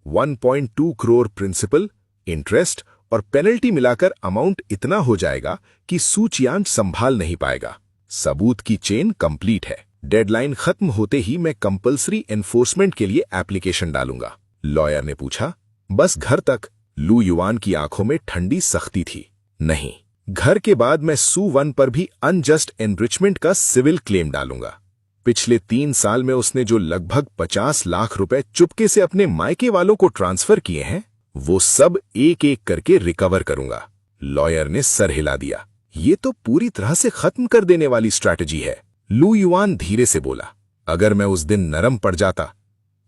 1.2 करोड़ प्रिंसिपल, इंटरेस्ट और पेनल्टी मिलाकर अमाउंट इतना हो जाएगा कि सू चियांग संभाल नहीं पाएगा। सबूत की चेन कंप्लीट है। डेडलाइन खत्म होते ही मैं कंपल्सरी एनफोर्समेंट के लिए एप्लीकेशन डालूंगा। लॉयर ने पूछा, बस घर तक? लू युआन की आंखों में ठंडी सख्ती थी। नहीं, घर के बाद मैं सू वन पर भी अनजस्ट एनरिचमेंट का सिविल क्लेम डालूंगा। पिछले 3 साल में उसने जो लगभग 50 लाख रुपए चुपके से अपने मायके वालों को ट्रांसफर किए हैं, वो सब एक एक करके रिकवर करूंगा। लॉयर ने सर हिला दिया। ये तो पूरी तरह से खत्म कर देने वाली स्ट्रैटेजी है। लू युआन धीरे से बोला, अगर मैं उस दिन नरम पड़ जाता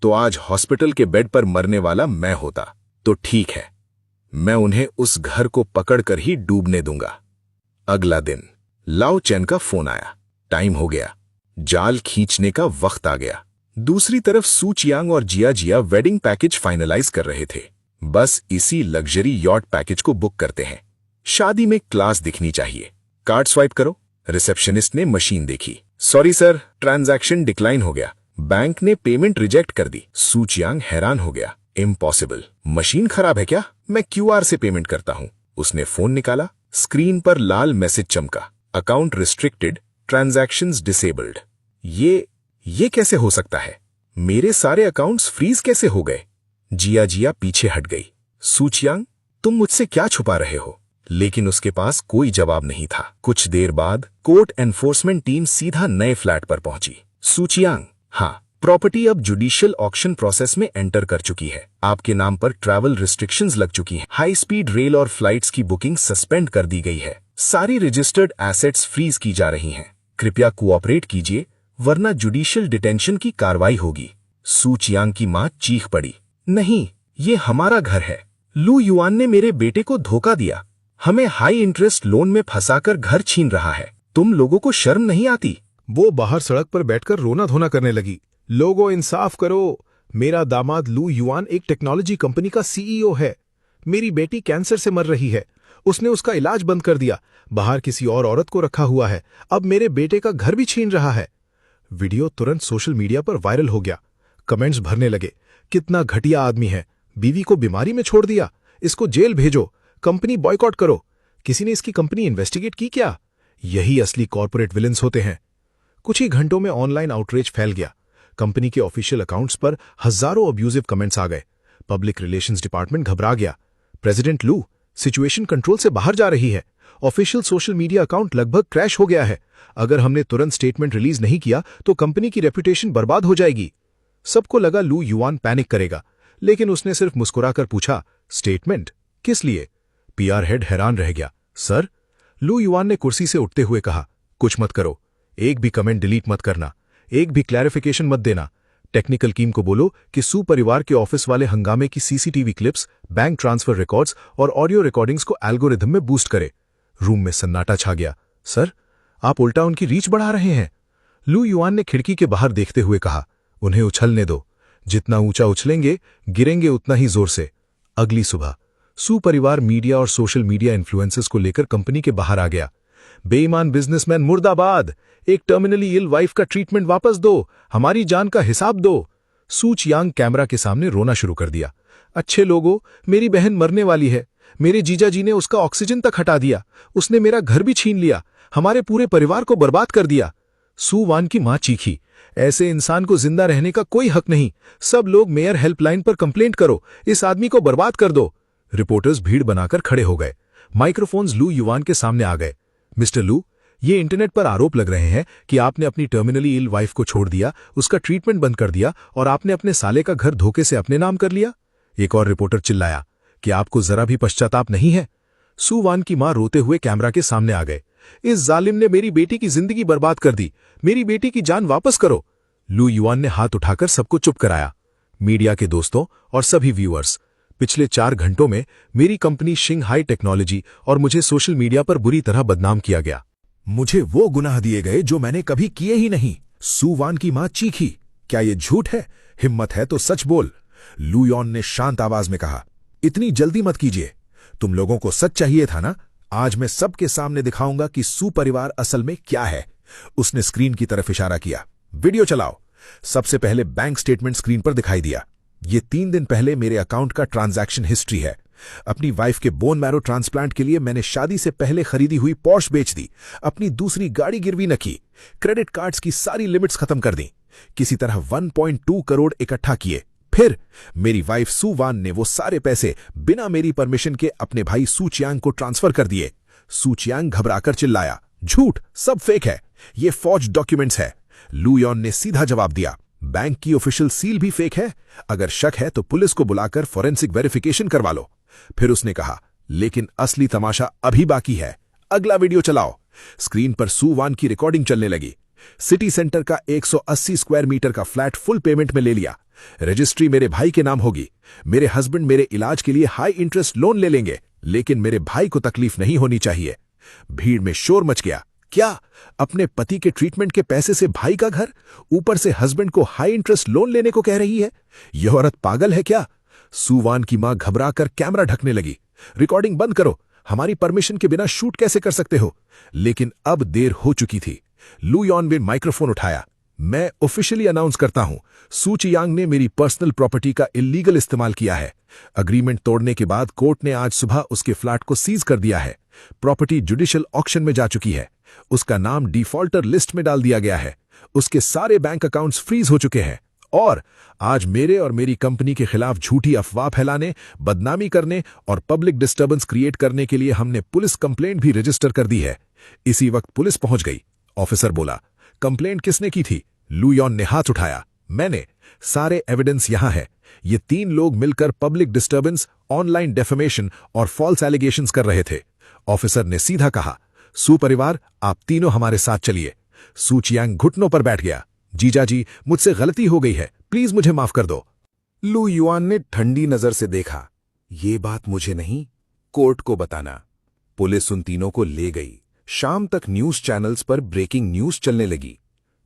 तो आज हॉस्पिटल के बेड पर मरने वाला मैं होता। तो ठीक है, मैं उन्हें उस घर को पकड़कर ही डूबने दूंगा। अगला दिन लाओ चैन का फोन आया। टाइम हो गया, जाल खींचने का वक्त आ गया। दूसरी तरफ सू चियांग और जिया जिया वेडिंग पैकेज फाइनलाइज कर रहे थे। बस इसी लग्जरी यॉट पैकेज को बुक करते हैं। शादी में क्लास दिखनी चाहिए। कार्ड स्वाइप करो। रिसेप्शनिस्ट ने मशीन देखी। सॉरी सर, ट्रांजैक्शन डिक्लाइन हो गया। बैंक ने पेमेंट रिजेक्ट कर दी। सू चियांग हैरान हो गया। इम्पॉसिबल, मशीन खराब है क्या? मैं क्यूआर से पेमेंट करता हूं। उसने फोन निकाला। स्क्रीन पर लाल मैसेज चमका, अकाउंट रिस्ट्रिक्टेड, ट्रांजैक्शंस डिसेबल्ड। ये कैसे हो सकता है? मेरे सारे अकाउंट्स फ्रीज कैसे हो गए? जिया जिया पीछे हट गई। सू चियांग, तुम मुझसे क्या छुपा रहे हो? लेकिन उसके पास कोई जवाब नहीं था। कुछ देर बाद कोर्ट एनफोर्समेंट टीम सीधा नए फ्लैट पर पहुंची। सू चियांग, हाँ, प्रॉपर्टी अब जुडिशियल ऑक्शन प्रोसेस में एंटर कर चुकी है। आपके नाम पर ट्रैवल रिस्ट्रिक्शंस लग चुकी हैं। हाई स्पीड रेल और फ्लाइट्स की बुकिंग सस्पेंड कर दी गई है। सारी रजिस्टर्ड एसेट्स फ्रीज की जा रही हैं। कृपया कोऑपरेट कीजिए, वरना जुडिशियल डिटेंशन की कार्रवाई होगी। सू चियांग की मां चीख पड़ी, नहीं, ये हमारा घर है। लू युआन ने मेरे बेटे को धोखा दिया। हमें हाई इंटरेस्ट लोन में फंसाकर घर छीन रहा है। तुम लोगों को शर्म नहीं आती? वो बाहर सड़क पर बैठकर रोना धोना करने लगी। लोगों, इंसाफ करो। मेरा दामाद लू युआन एक टेक्नोलॉजी कंपनी का सीईओ है। मेरी बेटी कैंसर से मर रही है। उसने उसका इलाज बंद कर दिया। बाहर किसी और औरत को रखा हुआ है। अब मेरे बेटे का घर भी छीन रहा है। वीडियो तुरंत सोशल मीडिया पर वायरल हो गया। कमेंट्स भरने लगे, कितना घटिया आदमी है, बीवी को बीमारी में छोड़ दिया, इसको जेल भेजो, कंपनी बॉयकॉट करो। किसी ने इसकी कंपनी इन्वेस्टिगेट की क्या? यही असली कॉर्पोरेट विलेंस होते हैं। कुछ ही घंटों में ऑनलाइन आउटरीच फैल गया। कंपनी के ऑफिशियल अकाउंट्स पर हजारों अब्यूजिव कमेंट्स आ गए। पब्लिक रिलेशंस डिपार्टमेंट घबरा गया। प्रेसिडेंट लू, सिचुएशन कंट्रोल से बाहर जा रही है। ऑफिशियल सोशल मीडिया अकाउंट लगभग क्रैश हो गया है। अगर हमने तुरंत स्टेटमेंट रिलीज नहीं किया तो कंपनी की रेपुटेशन बर्बाद हो जाएगी। सबको लगा लू युआन पैनिक करेगा, लेकिन उसने सिर्फ मुस्कुराकर पूछा, स्टेटमेंट किस लिए? पीआर हेड हैरान रह गया। सर, लू युआन ने कुर्सी से उठते हुए कहा, कुछ मत करो, एक भी कमेंट डिलीट मत करना, एक भी क्लैरिफिकेशन मत देना। टेक्निकल टीम को बोलो कि सू परिवार के ऑफिस वाले हंगामे की CCTV clips, bank transfer records और ऑडियो रिकॉर्डिंग्स को एल्गोरिथम में बूस्ट करे। रूम में सन्नाटा छा गया। सर, आप उल्टा उनकी रीच बढ़ा रहे हैं। लू युआन ने खिड़की के बाहर देखते हुए कहा, उन्हें उछलने दो। जितना ऊंचा उछलेंगे, गिरेंगे उतना ही जोर से। अगली सुबह सू परिवार मीडिया और सोशल मीडिया इन्फ्लुएंसर्स को लेकर कंपनी के बाहर आ गया। बेईमान बिजनेसमैन मुर्दाबाद, एक टर्मिनली इल वाइफ का ट्रीटमेंट वापस दो, हमारी जान का हिसाब दो। सू चियांग कैमरा के सामने रोना शुरू कर दिया। अच्छे लोगों, मेरी बहन मरने वाली है। मेरे जीजा जी ने उसका ऑक्सीजन तक हटा दिया। उसने मेरा घर भी छीन लिया, हमारे पूरे परिवार को बर्बाद कर दिया। सू वान की मां चीखी, ऐसे इंसान को जिंदा रहने का कोई हक नहीं। सब लोग मेयर हेल्पलाइन पर कंप्लेंट करो, इस आदमी को बर्बाद कर दो। रिपोर्टर्स भीड़ बनाकर खड़े हो गए। माइक्रोफोन्स लू युआन के सामने आ गए। मिस्टर लू, ये इंटरनेट पर आरोप लग रहे हैं कि आपने अपनी टर्मिनली इल वाइफ को छोड़ दिया, उसका ट्रीटमेंट बंद कर दिया और आपने अपने साले का घर धोखे से अपने नाम कर लिया। एक और रिपोर्टर चिल्लाया, कि आपको जरा भी पश्चाताप नहीं है? सू वान की मां रोते हुए कैमरा के सामने आ गए। इस जालिम ने मेरी बेटी की जिंदगी बर्बाद कर दी, मेरी बेटी की जान वापस करो। लू युआन ने हाथ उठाकर सबको चुप कराया। मीडिया के दोस्तों और सभी व्यूअर्स, पिछले 4 घंटों में मेरी कंपनी शिंगहाई टेक्नोलॉजी और मुझे सोशल मीडिया पर बुरी तरह बदनाम किया गया। मुझे वो गुनाह दिए गए जो मैंने कभी किए ही नहीं। सू वान की मां चीखी, क्या ये झूठ है? हिम्मत है तो सच बोल। लू युआन ने शांत आवाज में कहा, इतनी जल्दी मत कीजिए, तुम लोगों को सच चाहिए था ना? आज मैं सबके सामने दिखाऊंगा कि सू परिवार असल में क्या है। उसने स्क्रीन की तरफ इशारा किया। वीडियो चलाओ। सबसे पहले बैंक स्टेटमेंट स्क्रीन पर दिखाई दिया। ये 3 दिन पहले मेरे अकाउंट का ट्रांजैक्शन हिस्ट्री है। अपनी वाइफ के बोन मैरो ट्रांसप्लांट के लिए मैंने शादी से पहले खरीदी हुई पॉर्श बेच दी, अपनी दूसरी गाड़ी गिरवी न की, क्रेडिट कार्ड्स की सारी लिमिट्स खत्म कर दी, किसी तरह 1.2 करोड़ इकट्ठा किए। फिर मेरी वाइफ सू वान ने वो सारे पैसे बिना मेरी परमिशन के अपने भाई सू चियांग को ट्रांसफर कर दिए। सू चियांग घबराकर चिल्लाया, झूठ, सब फेक है, ये फॉर्ज डॉक्यूमेंट्स है। लू यॉन ने सीधा जवाब दिया, बैंक की ऑफिशियल सील भी फेक है, अगर शक है तो पुलिस को बुलाकर फॉरेंसिक वेरिफिकेशन करवा लो। फिर उसने कहा, लेकिन असली तमाशा अभी बाकी है, अगला वीडियो चलाओ। स्क्रीन पर सू वान की रिकॉर्डिंग चलने लगी। सिटी सेंटर का 180 स्क्वायर मीटर का फ्लैट फुल पेमेंट में ले लिया। रजिस्ट्री मेरे भाई के नाम होगी। मेरे हस्बैंड मेरे इलाज के लिए हाई इंटरेस्ट लोन ले लेंगे, लेकिन मेरे भाई को तकलीफ नहीं होनी चाहिए। भीड़ में शोर मच गया। क्या अपने पति के ट्रीटमेंट के पैसे से भाई का घर, ऊपर से हस्बैंड को हाई इंटरेस्ट लोन लेने को कह रही है? यह औरत पागल है क्या? सू वान की मां घबराकर कैमरा ढकने लगी। रिकॉर्डिंग बंद करो, हमारी परमिशन के बिना शूट कैसे कर सकते हो? लेकिन अब देर हो चुकी थी। लू यॉन ने माइक्रोफोन उठाया। मैं ऑफिशियली अनाउंस करता हूं, सू चियांग ने मेरी पर्सनल प्रॉपर्टी का इलीगल इस्तेमाल किया है। अग्रीमेंट तोड़ने के बाद कोर्ट ने आज सुबह उसके फ्लैट को सीज कर दिया है। प्रॉपर्टी जुडिशियल ऑक्शन में जा चुकी है। उसका नाम डिफॉल्टर लिस्ट में डाल दिया गया है। उसके सारे बैंक अकाउंट्स फ्रीज हो चुके हैं। और आज मेरे और मेरी कंपनी के खिलाफ झूठी अफवाह फैलाने, बदनामी करने और पब्लिक डिस्टर्बेंस क्रिएट करने के लिए हमने पुलिस कंप्लेंट भी रजिस्टर कर दी है। इसी वक्त पुलिस पहुंच गई। ऑफिसर बोला, कंप्लेंट किसने की थी? लू यॉन ने हाथ उठाया। मैंने। सारे एविडेंस यहां है। ये 3 लोग मिलकर पब्लिक डिस्टर्बेंस, ऑनलाइन डेफेमेशन और फॉल्स एलिगेशंस कर रहे थे। ऑफिसर ने सीधा कहा, सू परिवार, आप तीनों हमारे साथ चलिए। सू चियांग घुटनों पर बैठ गया। जीजा जी, मुझसे गलती हो गई है, प्लीज मुझे माफ कर दो। लू युआन ने ठंडी नजर से देखा, ये बात मुझे नहीं, कोर्ट को बताना। पुलिस उन तीनों को ले गई। शाम तक न्यूज चैनल्स पर ब्रेकिंग न्यूज चलने लगी।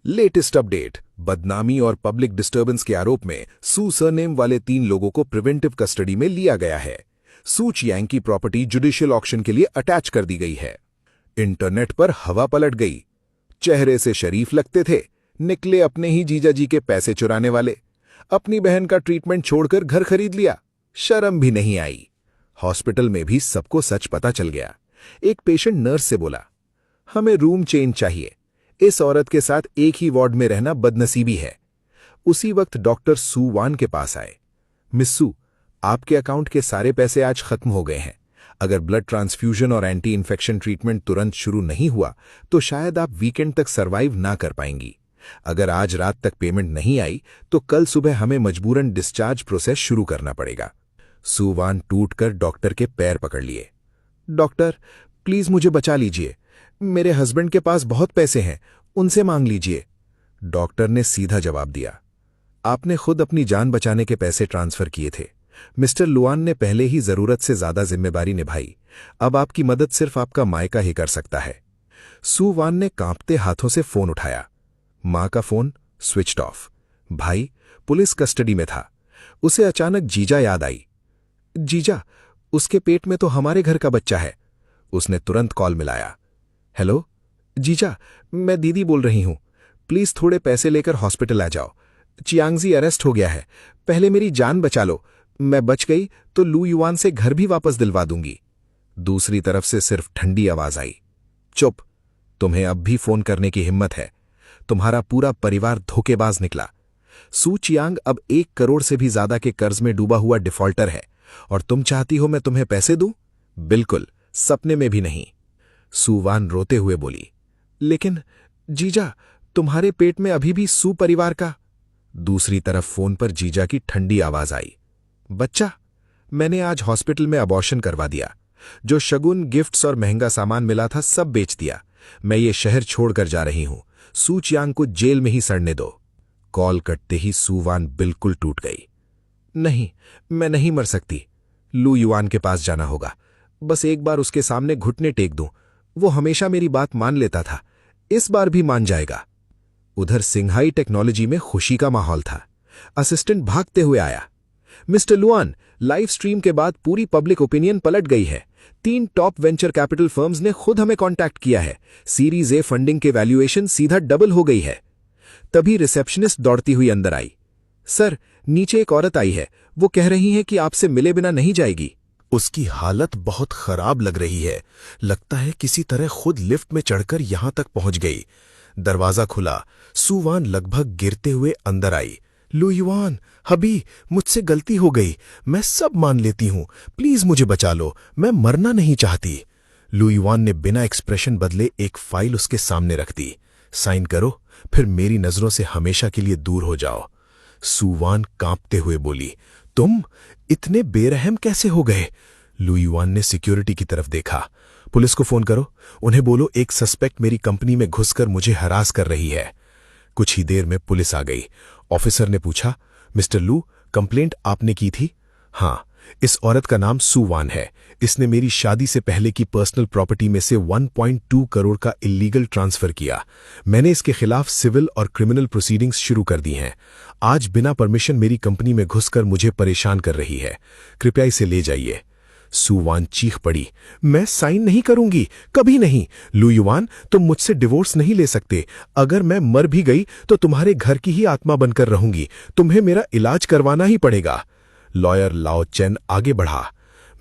लेटेस्ट अपडेट, बदनामी और पब्लिक डिस्टर्बेंस के आरोप में सू सरनेम वाले 3 लोगों को प्रिवेंटिव कस्टडी में लिया गया है। सू चियांग की प्रॉपर्टी जुडिशियल ऑक्शन के लिए अटैच कर दी गई है। इंटरनेट पर हवा पलट गई। चेहरे से शरीफ लगते थे, निकले अपने ही जीजा जी के पैसे चुराने वाले। अपनी बहन का ट्रीटमेंट छोड़कर घर खरीद लिया, शर्म भी नहीं आई। हॉस्पिटल में भी सबको सच पता चल गया। एक पेशेंट नर्स से बोला, हमें रूम चेंज चाहिए, इस औरत के साथ एक ही वार्ड में रहना बदनसीबी है। उसी वक्त डॉक्टर सू वान के पास आए। मिस सू, आपके अकाउंट के सारे पैसे आज खत्म हो गए हैं। अगर ब्लड ट्रांसफ्यूजन और एंटी इन्फेक्शन ट्रीटमेंट तुरंत शुरू नहीं हुआ तो शायद आप वीकेंड तक सरवाइव ना कर पाएंगी। अगर आज रात तक पेमेंट नहीं आई तो कल सुबह हमें मजबूरन डिस्चार्ज प्रोसेस शुरू करना पड़ेगा। सू वान टूटकर डॉक्टर के पैर पकड़ लिए। डॉक्टर, प्लीज मुझे बचा लीजिए, मेरे हस्बैंड के पास बहुत पैसे हैं, उनसे मांग लीजिए। डॉक्टर ने सीधा जवाब दिया, आपने खुद अपनी जान बचाने के पैसे ट्रांसफर किए थे। मिस्टर लुआन ने पहले ही जरूरत से ज्यादा जिम्मेदारी निभाई, अब आपकी मदद सिर्फ आपका मायका ही कर सकता है। सू वान ने कांपते हाथों से फोन उठाया। मां का फोन स्विच्ड ऑफ। भाई पुलिस कस्टडी में था। उसे अचानक जीजा याद आई। जीजा, उसके पेट में तो हमारे घर का बच्चा है। उसने तुरंत कॉल मिलाया। हेलो जीजा, मैं दीदी बोल रही हूं, प्लीज थोड़े पैसे लेकर हॉस्पिटल आ जाओ। चियांगजी अरेस्ट हो गया है, पहले मेरी जान बचा लो, मैं बच गई तो लू युआन से घर भी वापस दिलवा दूंगी। दूसरी तरफ से सिर्फ ठंडी आवाज आई, चुप, तुम्हें अब भी फोन करने की हिम्मत है? तुम्हारा पूरा परिवार धोखेबाज निकला। सू चियांग अब 1 करोड़ से भी ज्यादा के कर्ज में डूबा हुआ डिफॉल्टर है, और तुम चाहती हो मैं तुम्हें पैसे दूं? बिल्कुल, सपने में भी नहीं। सू वान रोते हुए बोली, लेकिन जीजा, तुम्हारे पेट में अभी भी सू परिवार का। दूसरी तरफ फोन पर जीजा की ठंडी आवाज आई, बच्चा, मैंने आज हॉस्पिटल में अबॉर्शन करवा दिया। जो शगुन, गिफ्ट्स और महंगा सामान मिला था सब बेच दिया। मैं ये शहर छोड़कर जा रही हूं। सू चियांग को जेल में ही सड़ने दो। कॉल कटते ही सू वान बिल्कुल टूट गई। नहीं, मैं नहीं मर सकती। लू युआन के पास जाना होगा, बस एक बार उसके सामने घुटने टेक दूं। वो हमेशा मेरी बात मान लेता था, इस बार भी मान जाएगा। उधर सिंघाई टेक्नोलॉजी में खुशी का माहौल था। असिस्टेंट भागते हुए आया, मिस्टर लुआन, लाइव स्ट्रीम के बाद पूरी पब्लिक ओपिनियन पलट गई है। 3 टॉप वेंचर कैपिटल फर्म्स ने खुद हमें कांटेक्ट किया है। सीरीज ए फंडिंग के वैल्यूएशन सीधा डबल हो गई है। तभी रिसेप्शनिस्ट दौड़ती हुई अंदर आई। सर, नीचे एक औरत आई है, वो कह रही है कि आपसे मिले बिना नहीं जाएगी। उसकी हालत बहुत खराब लग रही है। लगता है किसी तरह खुद लिफ्ट में चढ़कर यहां तक पहुंच गई। दरवाजा खुला। सुवान लगभग गिरते हुए अंदर आई। लू युआन, हबी, मुझसे गलती हो गई। मैं सब मान लेती हूं। प्लीज मुझे बचा लो, मैं मरना नहीं चाहती। लू युआन ने बिना एक्सप्रेशन बदले एक फाइल उसके सामने रख दी। साइन करो, फिर मेरी नजरों से हमेशा के लिए दूर हो जाओ। सुवान कांपते हुए बोली, तुम इतने बेरहम कैसे हो गए? लू युआन ने सिक्योरिटी की तरफ देखा। पुलिस को फोन करो, उन्हें बोलो एक सस्पेक्ट मेरी कंपनी में घुसकर मुझे हरास कर रही है। कुछ ही देर में पुलिस आ गई। ऑफिसर ने पूछा, मिस्टर लू, कंप्लेंट आपने की थी? हां, इस औरत का नाम सुवान है। इसने मेरी शादी से पहले की पर्सनल प्रॉपर्टी में से 1.2 करोड़ का इल्लीगल ट्रांसफर किया। मैंने इसके खिलाफ सिविल और क्रिमिनल प्रोसीडिंग्स शुरू कर दी हैं। आज बिना परमिशन मेरी कंपनी में घुसकर मुझे परेशान कर रही है। कृपया इसे ले जाइए। सुवान चीख पड़ी, मैं साइन नहीं करूंगी, कभी नहीं। लू युआन, तुम मुझसे डिवोर्स नहीं ले सकते। अगर मैं मर भी गई तो तुम्हारे घर की ही आत्मा बनकर रहूंगी। तुम्हें मेरा इलाज करवाना ही पड़ेगा। लॉयर लाओ चेन आगे बढ़ा,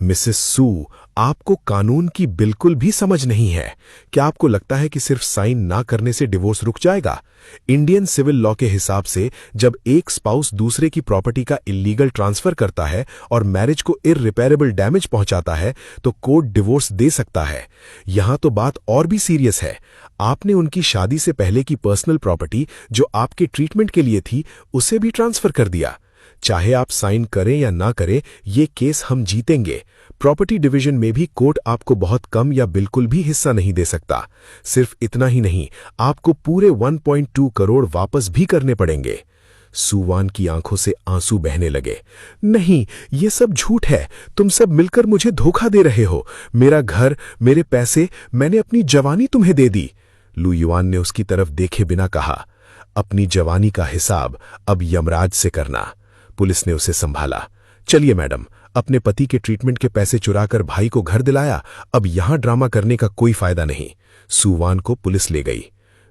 मिसेस सू, आपको कानून की बिल्कुल भी समझ नहीं है। क्या आपको लगता है कि सिर्फ साइन ना करने से डिवोर्स रुक जाएगा? इंडियन सिविल लॉ के हिसाब से जब एक स्पाउस दूसरे की प्रॉपर्टी का इल्लीगल ट्रांसफर करता है और मैरिज को इररिपेरेबल डैमेज पहुंचाता है तो कोर्ट डिवोर्स दे सकता है। यहां तो बात और भी सीरियस है। आपने उनकी शादी से पहले की पर्सनल प्रॉपर्टी जो आपके ट्रीटमेंट के लिए थी उसे भी ट्रांसफर कर दिया। चाहे आप साइन करें या ना करें, ये केस हम जीतेंगे। प्रॉपर्टी डिवीजन में भी कोर्ट आपको बहुत कम या बिल्कुल भी हिस्सा नहीं दे सकता। सिर्फ इतना ही नहीं, आपको पूरे 1.2 करोड़ वापस भी करने पड़ेंगे। सुवान की आंखों से आंसू बहने लगे। नहीं, ये सब झूठ है। तुम सब मिलकर मुझे धोखा दे रहे हो। मेरा घर, मेरे पैसे, मैंने अपनी जवानी तुम्हें दे दी। लू युआन ने उसकी तरफ देखे बिना कहा, अपनी जवानी का हिसाब अब यमराज से करना। पुलिस ने उसे संभाला। चलिए मैडम, अपने पति के ट्रीटमेंट के पैसे चुराकर भाई को घर दिलाया, अब यहां ड्रामा करने का कोई फायदा नहीं। सुवान को पुलिस ले गई।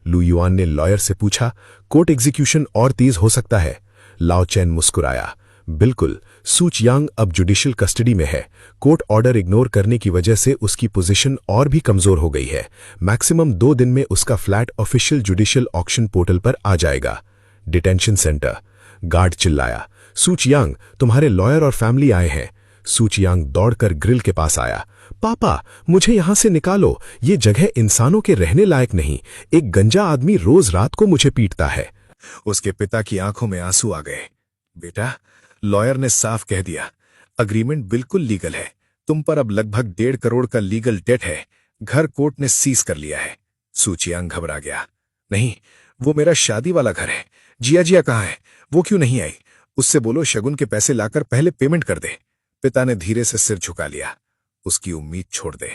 लू युआन ने लॉयर से पूछा, कोर्ट एग्जीक्यूशन और तेज हो सकता है? लाओ चैन मुस्कुराया, बिल्कुल। सू चियांग अब जुडिशियल कस्टडी में है। कोर्ट ऑर्डर इग्नोर करने की वजह से उसकी पोजीशन और भी कमजोर हो गई है। मैक्सिमम 2 दिन में उसका flat official judicial auction portal पर आ जाएगा। Detention centre. गार्ड चिल्लाया, सू चियांग, तुम्हारे लॉयर और फैमिली आए हैं। सू चियांग दौड़कर ग्रिल के पास आया। पापा, मुझे यहां से निकालो। ये जगह इंसानों के रहने लायक नहीं। एक गंजा आदमी रोज रात को मुझे पीटता है। उसके पिता की आंखों में आंसू आ गए। बेटा, लॉयर ने साफ कह दिया, अग्रीमेंट बिल्कुल लीगल है। तुम पर अब लगभग 1.5 करोड़ का लीगल डेट है। घर कोर्ट ने सीज कर लिया है। सू चियांग घबरा गया। नहीं, वो मेरा शादी वाला घर है। जिया कहाँ है? वो क्यों नहीं आई? उससे बोलो शगुन के पैसे लाकर पहले पेमेंट कर दे। पिता ने धीरे से सिर झुका लिया। उसकी उम्मीद छोड़ दे।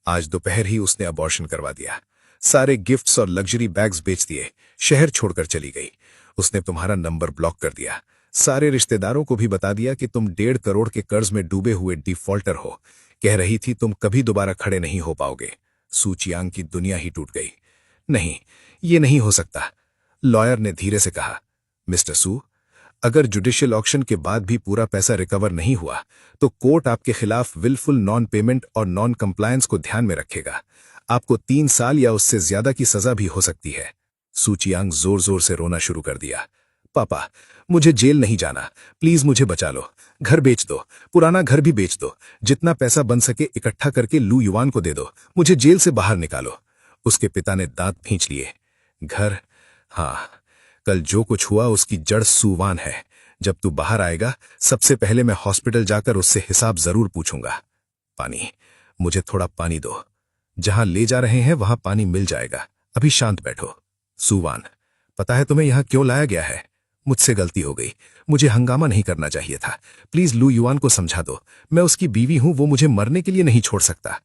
आज दोपहर ही उसने अबॉर्शन करवा दिया। सारे गिफ्ट्स और लग्जरी बैग्स बेच दिए। शहर छोड़कर चली गई। उसने तुम्हारा नंबर ब्लॉक कर दिया। सारे रिश्तेदारों को भी बता दिया कि तुम 1.5 करोड़ के कर्ज में डूबे हुए डिफॉल्टर हो। कह रही थी तुम कभी दोबारा खड़े नहीं हो पाओगे। सू चियांग की दुनिया ही टूट गई। नहीं, ये नहीं हो सकता। लॉयर ने धीरे से कहा, मिस्टर सू, अगर जुडिशियल ऑक्शन के बाद भी पूरा पैसा रिकवर नहीं हुआ तो कोर्ट आपके खिलाफ विलफुल नॉन पेमेंट और नॉन कंप्लायंस को ध्यान में रखेगा। आपको 3 साल या उससे ज्यादा की सजा भी हो सकती है। सू चियांग जोर जोर से रोना शुरू कर दिया। पापा, मुझे जेल नहीं जाना। प्लीज मुझे बचा लो। घर बेच दो, पुराना घर भी बेच दो। जितना पैसा बन सके इकट्ठा करके लू युआन को दे दो। मुझे जेल से बाहर निकालो। उसके पिता ने दांत खींच लिए। घर? हाँ, कल जो कुछ हुआ उसकी जड़ सुवान है। जब तू बाहर आएगा सबसे पहले मैं हॉस्पिटल जाकर उससे हिसाब जरूर पूछूंगा। पानी, मुझे थोड़ा पानी दो। जहां ले जा रहे हैं वहां पानी मिल जाएगा। अभी शांत बैठो। सुवान, पता है तुम्हें यहां क्यों लाया गया है? मुझसे गलती हो गई। मुझे हंगामा नहीं करना चाहिए था। प्लीज लू युआन को समझा दो। मैं उसकी बीवी हूं, वो मुझे मरने के लिए नहीं छोड़ सकता।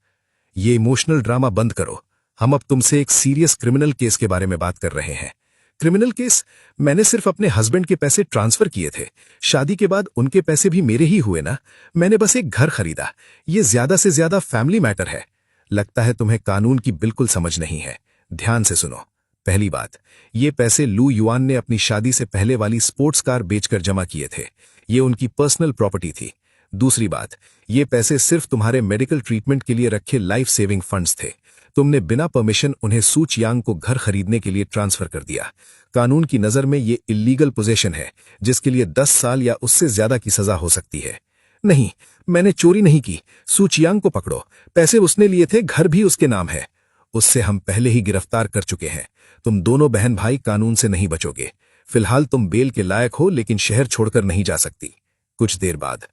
ये इमोशनल ड्रामा बंद करो। हम अब तुमसे एक सीरियस क्रिमिनल केस के बारे में बात कर रहे हैं। Criminal case? मैंने सिर्फ अपने हस्बैंड के पैसे ट्रांसफर किए थे। शादी के बाद उनके पैसे भी मेरे ही हुए ना। मैंने बस एक घर खरीदा। ये ज्यादा से ज्यादा फैमिली मैटर है। लगता है तुम्हें कानून की बिल्कुल समझ नहीं है। ध्यान से सुनो। पहली बात, ये पैसे लू युआन ने अपनी शादी से पहले वाली स्पोर्ट्स कार बेचकर जमा किए थे। ये उनकी पर्सनल प्रॉपर्टी थी। दूसरी बात, ये पैसे सिर्फ तुम्हारे मेडिकल ट्रीटमेंट के लिए रखे लाइफ सेविंग फंड्स थे। तुमने बिना परमिशन उन्हें सू चियांग को घर खरीदने के लिए ट्रांसफर कर दिया। कानून की नजर में ये इल्लीगल पोजेशन है, जिसके लिए 10 साल या उससे ज्यादा की सजा हो सकती है। नहीं, मैंने चोरी नहीं की। सू चियांग को पकड़ो। पैसे उसने लिए थे, घर भी उसके नाम है। उससे हम पहले ही गिरफ्तार कर चुके हैं। तुम दोनों बहन भाई कानून से नहीं बचोगे। फिलहाल तुम बेल के लायक हो, लेकिन शहर छोड़कर नहीं जा सकती। कुछ देर बाद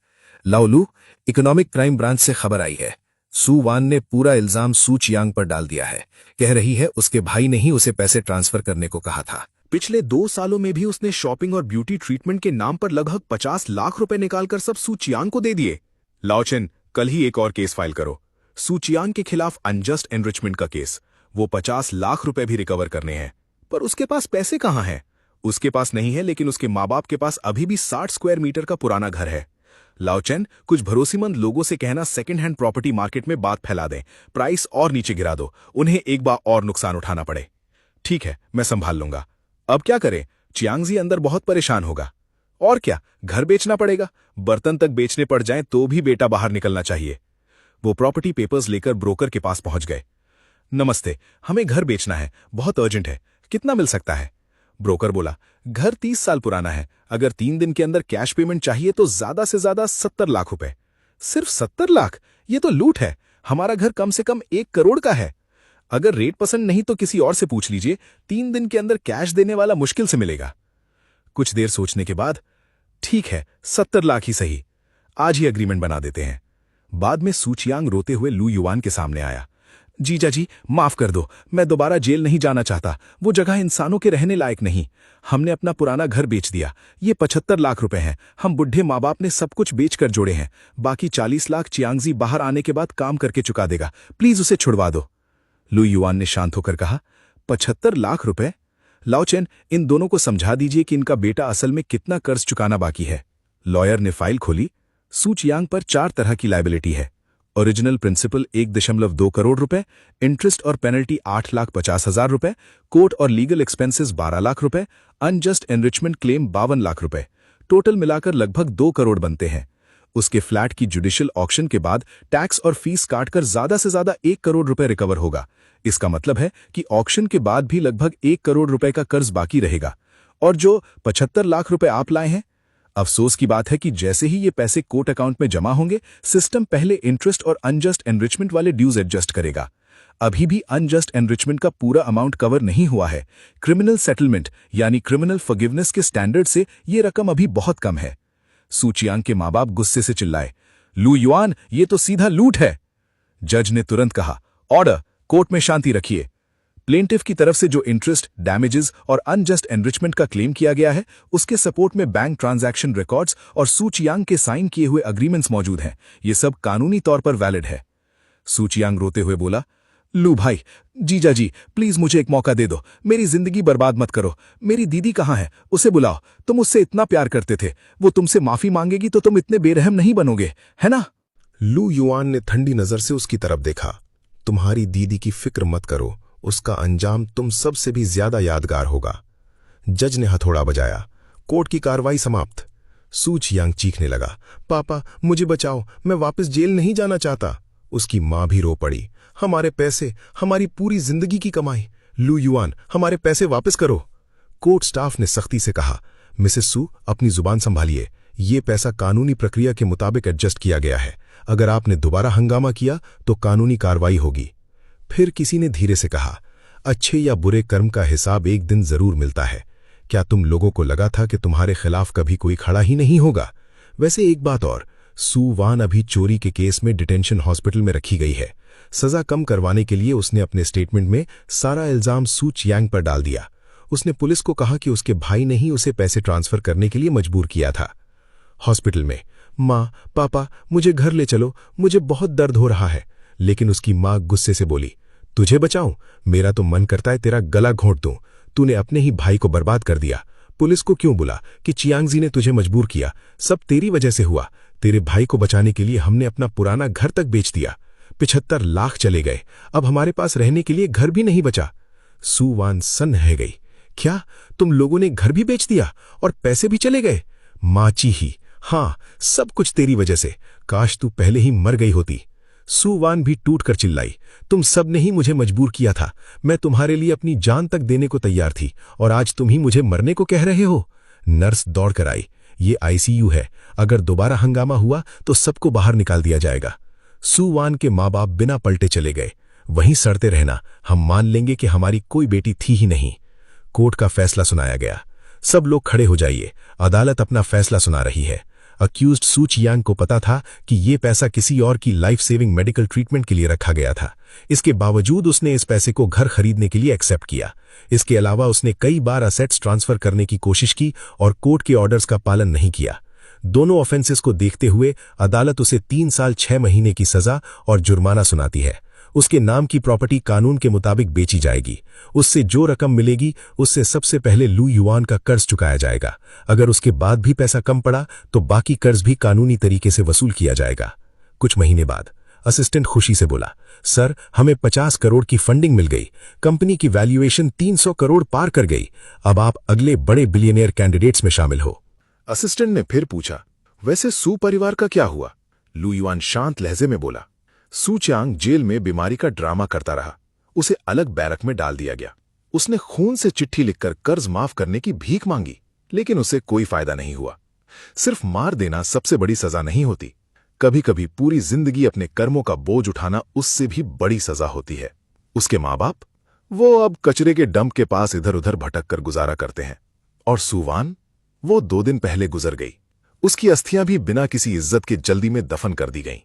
लाओलू इकोनॉमिक क्राइम ब्रांच से खबर आई है। सू वान ने पूरा इल्जाम सू चियांग पर डाल दिया है। कह रही है उसके भाई ने ही उसे पैसे ट्रांसफर करने को कहा था। पिछले 2 सालों में भी उसने शॉपिंग और ब्यूटी ट्रीटमेंट के नाम पर लगभग 50 लाख रुपए निकालकर सब सू चियांग को दे दिए। लाओचेन, कल ही एक और केस फाइल करो, सू चियांग के खिलाफ अनजस्ट एनरिचमेंट का केस। वो 50 लाख रुपए भी रिकवर करने हैं। पर उसके पास पैसे कहाँ हैं? उसके पास नहीं है, लेकिन उसके माँ बाप के पास अभी भी 60 स्क्वायर मीटर का पुराना घर है। लाओचेन, कुछ भरोसेमंद लोगों से कहना सेकंड हैंड प्रॉपर्टी मार्केट में बात फैला दें, प्राइस और नीचे गिरा दो, उन्हें एक बार और नुकसान उठाना पड़े। ठीक है, मैं संभाल लूंगा। अब क्या करें? चियांगजी अंदर बहुत परेशान होगा। और क्या, घर बेचना पड़ेगा। बर्तन तक बेचने पड़ जाएं तो भी बेटा बाहर निकलना चाहिए। वो प्रॉपर्टी पेपर्स लेकर ब्रोकर के पास पहुंच गए। नमस्ते, हमें घर बेचना है, बहुत अर्जेंट है, कितना मिल सकता है? ब्रोकर बोला, घर 30 साल पुराना है, अगर 3 दिन के अंदर कैश पेमेंट चाहिए तो ज्यादा से ज्यादा 70 लाख रुपए। सिर्फ 70 लाख? ये तो लूट है। हमारा घर कम से कम 1 करोड़ का है। अगर रेट पसंद नहीं तो किसी और से पूछ लीजिए। 3 दिन के अंदर कैश देने वाला मुश्किल से मिलेगा। कुछ देर सोचने के बाद, ठीक है, 70 लाख ही सही, आज ही एग्रीमेंट बना देते हैं। बाद में सू चियांग रोते हुए लू युआन के सामने आया। जीजा जी, माफ कर दो, मैं दोबारा जेल नहीं जाना चाहता। वो जगह इंसानों के रहने लायक नहीं। हमने अपना पुराना घर बेच दिया। ये 75 लाख रुपए हैं। हम बुढ़े माँ बाप ने सब कुछ बेचकर जोड़े हैं। बाकी 40 लाख चियांगजी बाहर आने के बाद काम करके चुका देगा। प्लीज उसे छुड़वा दो। लू युआन ने शांत होकर कहा, 75 लाख रुपए? लाओचेन, इन दोनों को समझा दीजिए कि इनका बेटा असल में कितना कर्ज चुकाना बाकी है। लॉयर ने फाइल खोली। सू चियांग पर 4 तरह की लायबिलिटी है। ओरिजिनल प्रिंसिपल 1.2 करोड़ रुपए, इंटरेस्ट और पेनल्टी 8,50,000 रुपए, कोर्ट और लीगल एक्सपेंसेस 12 लाख रुपए, अनजस्ट एनरिचमेंट क्लेम 52 लाख रुपए। टोटल मिलाकर लगभग 2 करोड़ बनते हैं। उसके फ्लैट की जुडिशियल ऑक्शन के बाद टैक्स और फीस काटकर ज्यादा से ज्यादा 1 करोड़ रुपए रिकवर होगा। इसका मतलब है कि ऑक्शन के बाद भी लगभग 1 करोड़ रुपए का कर्ज बाकी रहेगा। और जो 75 लाख रुपए आप लाए हैं, अफसोस की बात है कि जैसे ही ये पैसे कोर्ट अकाउंट में जमा होंगे, सिस्टम पहले इंटरेस्ट और अनजस्ट एनरिचमेंट वाले ड्यूज एडजस्ट करेगा। अभी भी अनजस्ट एनरिचमेंट का पूरा अमाउंट कवर नहीं हुआ है। क्रिमिनल सेटलमेंट यानी क्रिमिनल फॉरगिवनेस के स्टैंडर्ड से ये रकम अभी बहुत कम है। सू चियांग के माँ बाप गुस्से से चिल्लाए, लू युआन, ये तो सीधा लूट है। जज ने तुरंत कहा, ऑर्डर, कोर्ट में शांति रखिए। प्लेंटिफ की तरफ से जो इंटरेस्ट, डैमेजेस और अनजस्ट एनरिचमेंट का क्लेम किया गया है, उसके सपोर्ट में बैंक ट्रांजैक्शन रिकॉर्ड्स और सू चियांग के साइन किए हुए अग्रीमेंट्स मौजूद हैं। ये सब कानूनी तौर पर वैलिड है। सू चियांग रोते हुए बोला, लू भाई, जीजा जी, प्लीज मुझे एक मौका दे दो। मेरी जिंदगी बर्बाद मत करो। मेरी दीदी कहाँ है? उसे बुलाओ। तुम उससे इतना प्यार करते थे। वो तुमसे माफी मांगेगी तो तुम इतने बेरहम नहीं बनोगे, है ना? लू युआन ने ठंडी नजर से उसकी तरफ देखा। तुम्हारी दीदी की फिक्र मत करो, उसका अंजाम तुम सबसे भी ज्यादा यादगार होगा। जज ने हथौड़ा बजाया। कोर्ट की कार्रवाई समाप्त। सू चियांग चीखने लगा, पापा मुझे बचाओ, मैं वापस जेल नहीं जाना चाहता। उसकी मां भी रो पड़ी। हमारे पैसे, हमारी पूरी जिंदगी की कमाई। लू युआन, हमारे पैसे वापस करो। कोर्ट स्टाफ ने सख्ती से कहा, मिसेस सू, अपनी जुबान संभालिए। ये पैसा कानूनी प्रक्रिया के मुताबिक एडजस्ट किया गया है। अगर आपने दोबारा हंगामा किया तो कानूनी कार्रवाई होगी। फिर किसी ने धीरे से कहा, अच्छे या बुरे कर्म का हिसाब एक दिन जरूर मिलता है। क्या तुम लोगों को लगा था कि तुम्हारे खिलाफ कभी कोई खड़ा ही नहीं होगा? वैसे एक बात और, सू वान अभी चोरी के केस में डिटेंशन हॉस्पिटल में रखी गई है। सजा कम करवाने के लिए उसने अपने स्टेटमेंट में सारा इल्जाम सू चियांग पर डाल दिया। उसने पुलिस को कहा कि उसके भाई ने ही उसे पैसे ट्रांसफर करने के लिए मजबूर किया था। हॉस्पिटल में, माँ, पापा, मुझे घर ले चलो, मुझे बहुत दर्द हो रहा है। लेकिन उसकी माँ गुस्से से बोली, तुझे बचाऊं? मेरा तो मन करता है तेरा गला घोंट दूं। तूने अपने ही भाई को बर्बाद कर दिया। पुलिस को क्यों बुला कि चियांगजी ने तुझे मजबूर किया? सब तेरी वजह से हुआ। तेरे भाई को बचाने के लिए हमने अपना पुराना घर तक बेच दिया। 75 लाख चले गए। अब हमारे पास रहने के लिए घर भी नहीं बचा। सुवान सन्न गई। क्या तुम लोगों ने घर भी बेच दिया और पैसे भी चले गए? माची ही, हाँ, सब कुछ तेरी वजह से। काश तू पहले ही मर गई होती। सुवान भी टूट कर चिल्लाई, तुम सब ने ही मुझे मजबूर किया था। मैं तुम्हारे लिए अपनी जान तक देने को तैयार थी और आज तुम ही मुझे मरने को कह रहे हो। नर्स दौड़ कर आई, ये आईसीयू है, अगर दोबारा हंगामा हुआ तो सबको बाहर निकाल दिया जाएगा। सुवान के माँ बाप बिना पलटे चले गए। वहीं सड़ते रहना, हम मान लेंगे कि हमारी कोई बेटी थी ही नहीं। कोर्ट का फैसला सुनाया गया। सब लोग खड़े हो जाइए, अदालत अपना फैसला सुना रही है। अक्यूज्ड सू चियांग को पता था कि ये पैसा किसी और की लाइफ सेविंग मेडिकल ट्रीटमेंट के लिए रखा गया था। इसके बावजूद उसने इस पैसे को घर खरीदने के लिए एक्सेप्ट किया। इसके अलावा उसने कई बार असेट्स ट्रांसफर करने की कोशिश की और कोर्ट के ऑर्डर्स का पालन नहीं किया। दोनों ऑफेंसेस को देखते हुए अदालत उसे 3 साल 6 महीने की सजा और जुर्माना सुनाती है। उसके नाम की प्रॉपर्टी कानून के मुताबिक बेची जाएगी। उससे जो रकम मिलेगी उससे सबसे पहले लू युआन का कर्ज चुकाया जाएगा। अगर उसके बाद भी पैसा कम पड़ा तो बाकी कर्ज भी कानूनी तरीके से वसूल किया जाएगा। कुछ महीने बाद असिस्टेंट खुशी से बोला, सर, हमें 50 करोड़ की फंडिंग मिल गई। कंपनी की वैल्यूएशन 300 करोड़ पार कर गई। अब आप अगले बड़े बिलियनियर कैंडिडेट्स में शामिल हो। असिस्टेंट ने फिर पूछा, वैसे सू परिवार का क्या हुआ? लू युआन शांत लहजे में बोला, सू चियांग जेल में बीमारी का ड्रामा करता रहा। उसे अलग बैरक में डाल दिया गया। उसने खून से चिट्ठी लिखकर कर्ज माफ करने की भीख मांगी, लेकिन उसे कोई फायदा नहीं हुआ। सिर्फ मार देना सबसे बड़ी सजा नहीं होती। कभी कभी पूरी जिंदगी अपने कर्मों का बोझ उठाना उससे भी बड़ी सजा होती है। उसके माँ बाप, वो अब कचरे के डंप के पास इधर उधर भटक कर गुजारा करते हैं। और सुवान, वो 2 दिन पहले गुजर गई। उसकी अस्थियां भी बिना किसी इज्जत के जल्दी में दफन कर दी गईं।